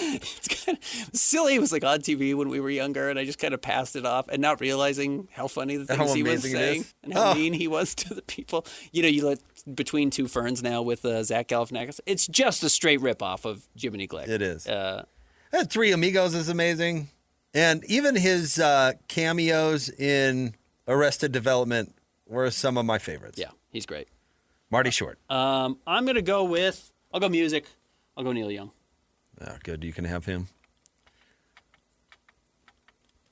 Speaker 7: It's kind of silly. It was like on TV when we were younger, and I just kind of passed it off and not realizing how funny the things he was saying and how mean he was to the people. You know, you let Between Two Ferns now with Zach Galifianakis. It's just a straight ripoff of Jiminy Glick.
Speaker 6: It is. Three Amigos is amazing. And even his cameos in Arrested Development were some of my favorites.
Speaker 7: Yeah, he's great.
Speaker 6: Marty Short.
Speaker 7: I'm going to go with, I'll go music. I'll go Neil Young.
Speaker 6: Oh, good. You can have him.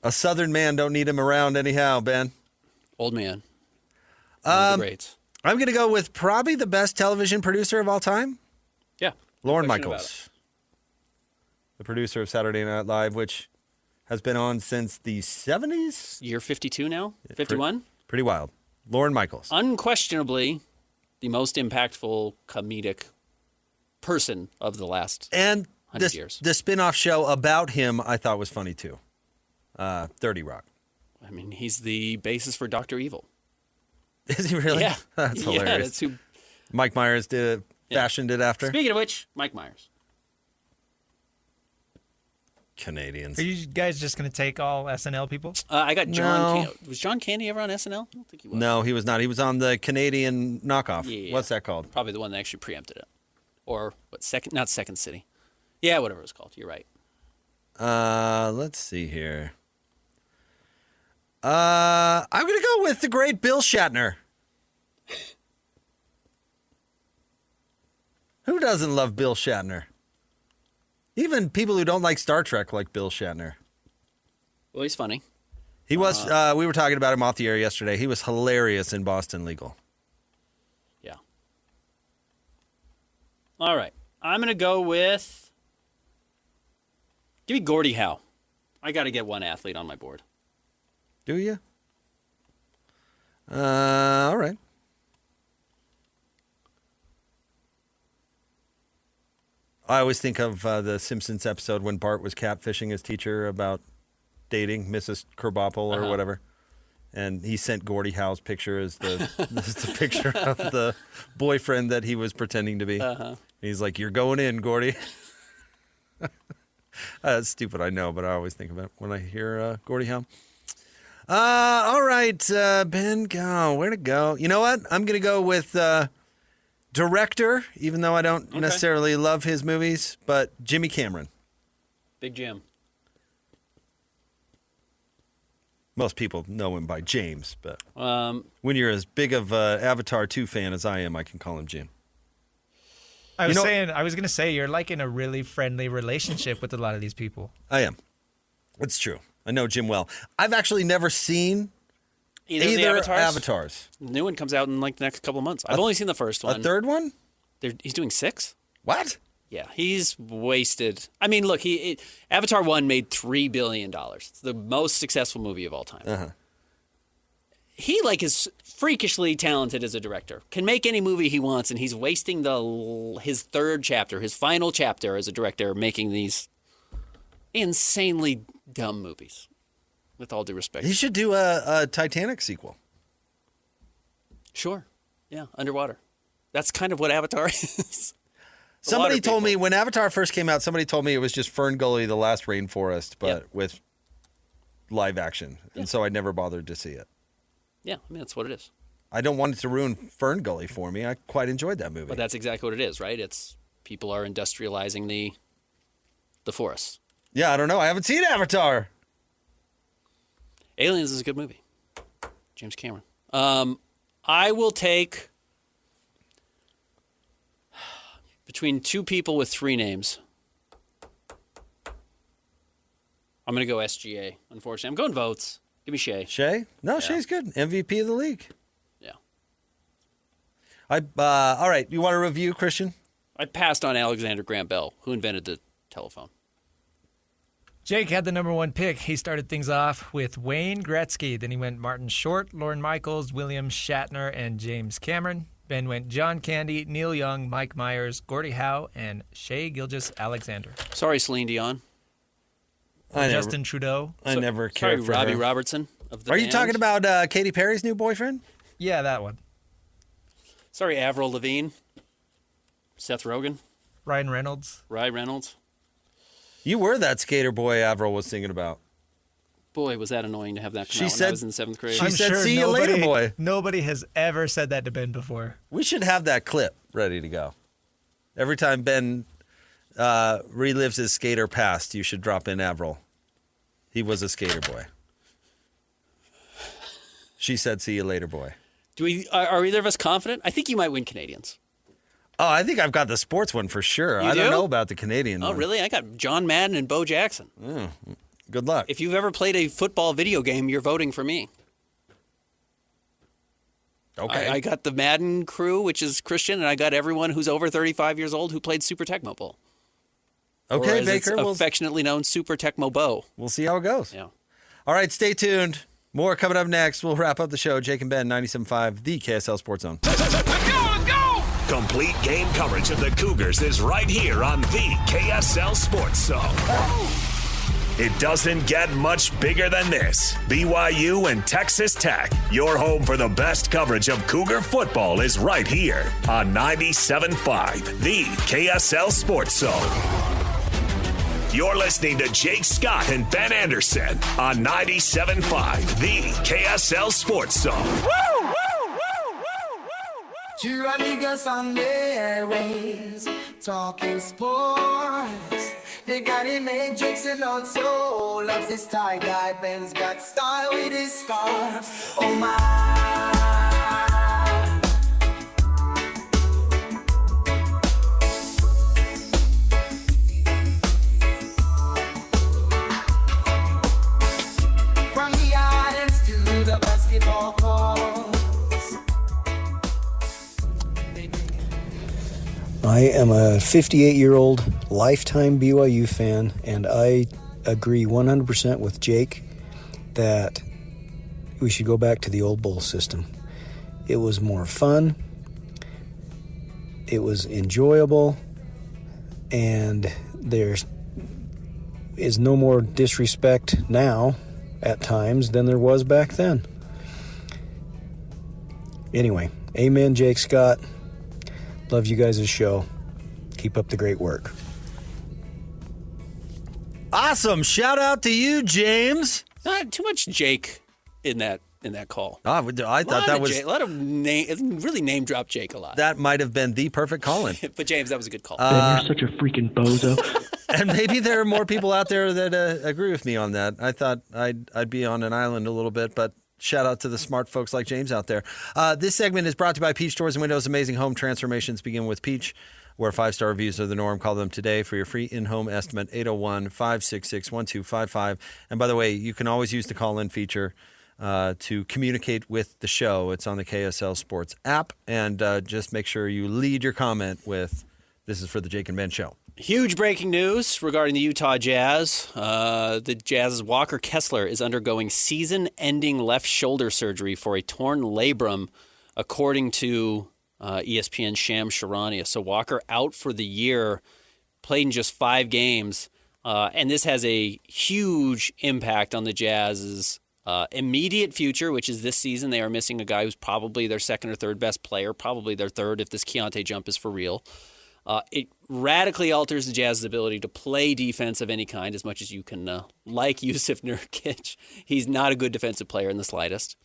Speaker 6: A Southern man, don't need him around anyhow, Ben.
Speaker 7: Old man. One of the greats.
Speaker 6: I'm going to go with probably the best television producer of all time.
Speaker 7: Yeah.
Speaker 6: Lorne Michaels. The producer of Saturday Night Live, which has been on since the 70s.
Speaker 7: Year 52 now? 51?
Speaker 6: Pretty wild. Lorne Michaels.
Speaker 7: Unquestionably the most impactful comedic person of the last 100 years.
Speaker 6: The spin-off show about him I thought was funny too. 30 Rock.
Speaker 7: I mean, he's the basis for Dr. Evil.
Speaker 6: Is he really?
Speaker 7: Yeah.
Speaker 6: That's hilarious.
Speaker 7: Yeah, that's who
Speaker 6: Mike Myers fashioned it after.
Speaker 7: Speaking of which, Mike Myers.
Speaker 6: Canadians.
Speaker 8: Are you guys just going to take all SNL people?
Speaker 7: I got John.
Speaker 6: No.
Speaker 7: Was John Candy ever on SNL? I don't think he was.
Speaker 6: No, he was not. He was on the Canadian knockoff.
Speaker 7: Yeah.
Speaker 6: What's that called?
Speaker 7: Probably the one that actually preempted it. Or not Second City. Yeah, whatever it was called. You're right.
Speaker 6: Let's see here. I'm going to go with the great Bill Shatner. Who doesn't love Bill Shatner? Even people who don't like Star Trek like Bill Shatner.
Speaker 7: Well, he's funny.
Speaker 6: He was, we were talking about him off the air yesterday. He was hilarious in Boston Legal.
Speaker 7: Yeah. All right. I'm going to go with... Give me Gordie Howe. I got to get one athlete on my board.
Speaker 6: Do you? All right. I always think of the Simpsons episode when Bart was catfishing his teacher about dating Mrs. Krabappel or whatever. And he sent Gordie Howe's picture as the picture of the boyfriend that he was pretending to be. He's like, "You're going in, Gordie." That's stupid, I know, but I always think of it when I hear Gordie Howe. All right, Ben, go. Where to go? You know what? I'm going to go with director, even though I don't necessarily love his movies, but Jimmy Cameron.
Speaker 7: Big Jim.
Speaker 6: Most people know him by James, but when you're as big of an Avatar 2 fan as I am, I can call him Jim.
Speaker 8: I was going to say, you're like in a really friendly relationship with a lot of these people.
Speaker 6: I am. It's true. I know Jim well. I've actually never seen either Avatars.
Speaker 7: The new one comes out in like the next couple of months. I've only seen the first one.
Speaker 6: A third one?
Speaker 7: He's doing 6?
Speaker 6: What?
Speaker 7: Yeah, he's wasted. I mean, look, Avatar 1 made $3 billion. It's the most successful movie of all time. He is freakishly talented as a director. Can make any movie he wants, and he's wasting his third chapter, his final chapter as a director, making these insanely dumb movies. With all due respect,
Speaker 6: he should do a Titanic sequel.
Speaker 7: Sure, yeah, underwater. That's kind of what Avatar is.
Speaker 6: Somebody told me when Avatar first came out, somebody told me it was just Fern Gully, the last rainforest, but with live action, and so I never bothered to see it.
Speaker 7: Yeah, I mean, that's what it is.
Speaker 6: I don't want it to ruin Fern Gully for me. I quite enjoyed that movie.
Speaker 7: But that's exactly what it is, right? It's people are industrializing the forests.
Speaker 6: Yeah, I don't know. I haven't seen Avatar.
Speaker 7: Aliens is a good movie. James Cameron. I will take between two people with 3 names. I'm going to go SGA, unfortunately. I'm going votes. Give me Shea.
Speaker 6: Shea? No, Shea's good. MVP of the league.
Speaker 7: Yeah.
Speaker 6: All right. You want to review, Christian?
Speaker 7: I passed on Alexander Graham Bell, who invented the telephone.
Speaker 8: Jake had the number 1 pick. He started things off with Wayne Gretzky. Then he went Martin Short, Lorne Michaels, William Shatner, and James Cameron. Ben went John Candy, Neil Young, Mike Myers, Gordie Howe, and Shea Gilgeous-Alexander.
Speaker 7: Sorry, Celine Dion.
Speaker 8: Justin Trudeau.
Speaker 6: I never cared for
Speaker 7: Robbie
Speaker 6: her.
Speaker 7: Robertson of the
Speaker 6: Are
Speaker 7: band.
Speaker 6: you talking about Katy Perry's new boyfriend?
Speaker 8: Yeah, that one.
Speaker 7: Sorry, Avril Lavigne. Seth Rogen.
Speaker 8: Ryan Reynolds.
Speaker 7: Ryan Reynolds.
Speaker 6: You were that skater boy Avril was singing about.
Speaker 7: Boy, was that annoying to have that come
Speaker 6: She
Speaker 7: out
Speaker 6: said-
Speaker 7: when I was in 7th grade.
Speaker 6: She said, "See you later, boy."
Speaker 8: Nobody has ever said that to Ben before.
Speaker 6: We should have that clip ready to go. Every time Ben relives his skater past, you should drop in Avril. He was a skater boy. She said, "See you later, boy."
Speaker 7: Are either of us confident? I think you might win Canadians.
Speaker 6: Oh, I think I've got the sports one for sure.
Speaker 7: You
Speaker 6: I don't
Speaker 7: do?
Speaker 6: know about the Canadian
Speaker 7: Oh,
Speaker 6: one.
Speaker 7: really? I got John Madden and Bo Jackson.
Speaker 6: Good luck.
Speaker 7: If you've ever played a football video game, you're voting for me.
Speaker 6: Okay.
Speaker 7: I got the Madden crew, which is Christian, and I got everyone who's over 35 years old who played Super Tecmo Bowl.
Speaker 6: Okay,
Speaker 7: or as
Speaker 6: Baker.
Speaker 7: it's affectionately known, Super Tecmo Bow.
Speaker 6: We'll see how it goes.
Speaker 7: Yeah.
Speaker 6: All right, stay tuned. More coming up next. We'll wrap up the show. Jake and Ben, 97.5, the KSL Sports Zone.
Speaker 2: Complete game coverage of the Cougars is right here on the KSL Sports Zone. It doesn't get much bigger than this. BYU and Texas Tech, your home for the best coverage of Cougar football, is right here on 97.5, the KSL Sports Zone. You're listening to Jake Scott and Ben Anderson on 97.5, the KSL Sports Zone.
Speaker 5: Two amigos on the airways, talking sports. They got him made drinks and also loves his tie-dye. Ben's got style with his scarf. Oh my. From the islands to the basketball courts.
Speaker 9: I am a 58-year-old lifetime BYU fan, and I agree 100% with Jake that we should go back to the old bowl system. It was more fun, it was enjoyable, and there is no more disrespect now at times than there was back then. Anyway, amen, Jake Scott. Love you guys' show. Keep up the great work.
Speaker 6: Awesome. Shout out to you, James.
Speaker 7: Not too much Jake in that call.
Speaker 6: I thought that was...
Speaker 7: A lot of really name drop Jake a lot.
Speaker 6: That might have been the perfect call-in.
Speaker 7: But James, that was a good call.
Speaker 10: Ben, you're such a freaking bozo.
Speaker 6: And maybe there are more people out there that agree with me on that. I thought I'd be on an island a little bit, but shout out to the smart folks like James out there. This segment is brought to you by Peach Doors and Windows. Amazing home transformations begin with Peach, where 5-star reviews are the norm. Call them today for your free in-home estimate, 801-566-1255. And by the way, you can always use the call-in feature to communicate with the show. It's on the KSL Sports app. And just make sure you lead your comment with, "This is for the Jake and Ben Show."
Speaker 7: Huge breaking news regarding the Utah Jazz. The Jazz's Walker Kessler is undergoing season-ending left shoulder surgery for a torn labrum, according to ESPN's Shams Charania. So Walker out for the year, played in just 5 games, and this has a huge impact on the Jazz's immediate future, which is this season. They are missing a guy who's probably their second or third best player, probably their third if this Keontae jump is for real. It radically alters the Jazz's ability to play defense of any kind, as much as you can like Yusuf Nurkic. He's not a good defensive player in the slightest.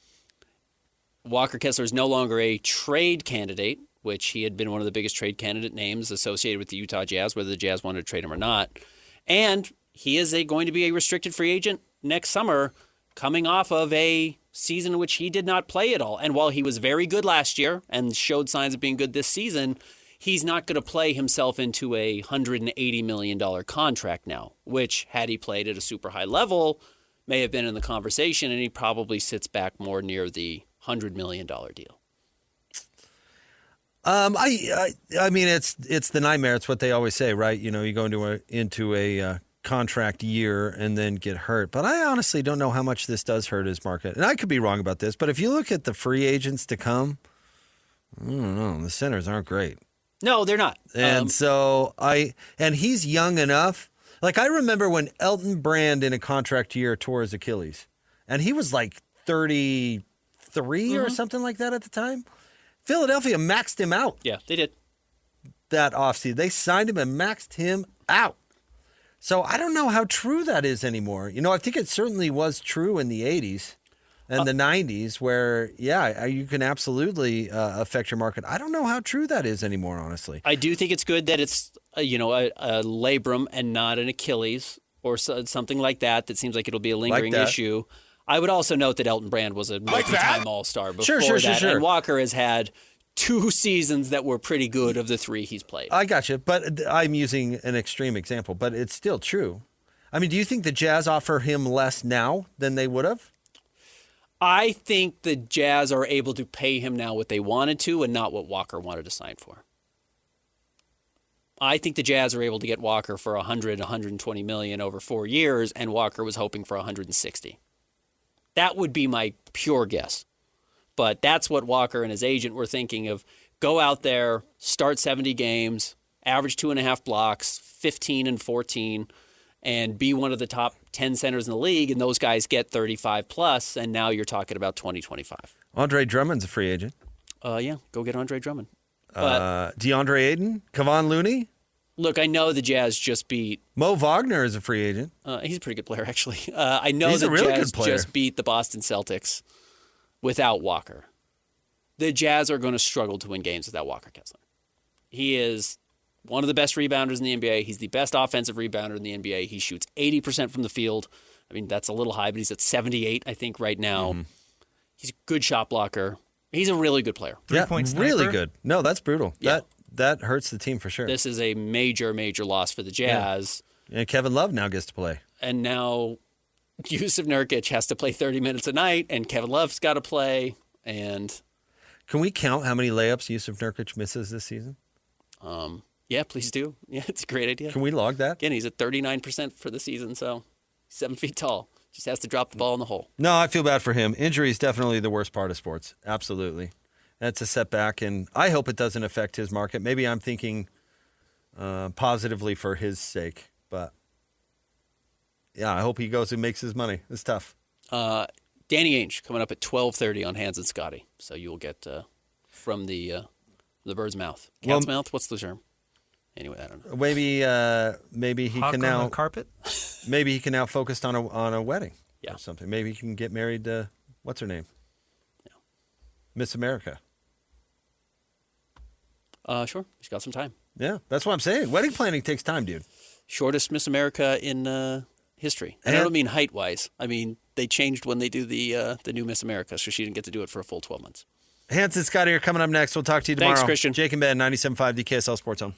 Speaker 7: Walker Kessler is no longer a trade candidate, which he had been one of the biggest trade candidate names associated with the Utah Jazz, whether the Jazz wanted to trade him or not. And he is going to be a restricted free agent next summer, coming off of a season in which he did not play at all. And while he was very good last year and showed signs of being good this season, he's not going to play himself into a $180 million contract now, which, had he played at a super high level, may have been in the conversation, and he probably sits back more near the $100 million deal.
Speaker 6: I mean, it's the nightmare. It's what they always say, right? You know, you go into a contract year and then get hurt. But I honestly don't know how much this does hurt his market. And I could be wrong about this, but if you look at the free agents to come, I don't know, the centers aren't great.
Speaker 7: No, they're not.
Speaker 6: And and he's young enough. Like, I remember when Elton Brand in a contract year tore his Achilles, and he was like 33 or something like that at the time. Philadelphia maxed him out.
Speaker 7: Yeah, they did.
Speaker 6: That offseason. They signed him and maxed him out. So I don't know how true that is anymore. You know, I think it certainly was true in the 80s and the 90s where, yeah, you can absolutely affect your market. I don't know how true that is anymore, honestly.
Speaker 7: I do think it's good that it's, a labrum and not an Achilles or something like that. That seems like it'll be a lingering issue. I would also note that Elton Brand was a multi-time All-Star before that. Sure. And Walker has had 2 seasons that were pretty good of the 3 he's played.
Speaker 6: I got you, but I'm using an extreme example, but it's still true. I mean, do you think the Jazz offer him less now than they would have?
Speaker 7: I think the Jazz are able to pay him now what they wanted to and not what Walker wanted to sign for. I think the Jazz are able to get Walker for $120 million over 4 years, and Walker was hoping for $160. That would be my pure guess. But that's what Walker and his agent were thinking of. Go out there, start 70 games, average 2.5 blocks, 15 and 14, and be one of the top 10 centers in the league, and those guys get 35 plus, and now you're talking about 20-25.
Speaker 6: Andre Drummond's a free agent.
Speaker 7: Yeah, go get Andre Drummond.
Speaker 6: DeAndre Ayton, Kevon Looney.
Speaker 7: Look, I know the Jazz just beat...
Speaker 6: Mo Wagner is a free agent.
Speaker 7: He's a pretty good player, actually. I know
Speaker 6: he's
Speaker 7: the
Speaker 6: a really
Speaker 7: Jazz
Speaker 6: good player.
Speaker 7: Just beat the Boston Celtics without Walker. the Jazz are going to struggle to win games without Walker Kessler. He is one of the best rebounders in the NBA. He's the best offensive rebounder in the NBA. He shoots 80% from the field. I mean, that's a little high, but he's at 78, I think, right now. Mm-hmm. He's a good shot blocker. He's a really good player.
Speaker 8: Three-point sniper.
Speaker 6: Really good. No, that's brutal.
Speaker 7: Yeah.
Speaker 6: That hurts the team for sure.
Speaker 7: This is a major, major loss for the Jazz.
Speaker 6: Yeah. And Kevin Love now gets to play.
Speaker 7: And now Jusuf Nurkic has to play 30 minutes a night, and Kevin Love's got to play. And
Speaker 6: can we count how many layups Jusuf Nurkic misses this season?
Speaker 7: Yeah, please do. Yeah, it's a great idea.
Speaker 6: Can we log that?
Speaker 7: Again, he's at 39% for the season, so he's 7 feet tall. Just has to drop the ball in the hole.
Speaker 6: No, I feel bad for him. Injury is definitely the worst part of sports. Absolutely. That's a setback, and I hope it doesn't affect his market. Maybe I'm thinking positively for his sake, but yeah, I hope he goes and makes his money. It's tough.
Speaker 7: Danny Ainge coming up at 12:30 on Hans and Scotty, so you will get from the bird's mouth. Cat's mouth? What's the term? Anyway, I don't know.
Speaker 6: Maybe he
Speaker 8: Hawk
Speaker 6: can
Speaker 8: on
Speaker 6: now
Speaker 8: the carpet.
Speaker 6: Maybe he can now focus on a wedding.
Speaker 7: Yeah.
Speaker 6: Or something. Maybe he can get married to what's her name?
Speaker 7: Yeah.
Speaker 6: Miss America.
Speaker 7: Sure. She's got some time.
Speaker 6: Yeah, that's what I'm saying. Wedding planning takes time, dude.
Speaker 7: Shortest Miss America in history. And I don't mean height-wise. I mean they changed when they do the new Miss America, so she didn't get to do it for a full 12 months.
Speaker 6: Hans and Scotty are coming up next. We'll talk to you tomorrow.
Speaker 7: Thanks, Christian.
Speaker 6: Jake and Ben, 97.5 DKSL Sports Zone.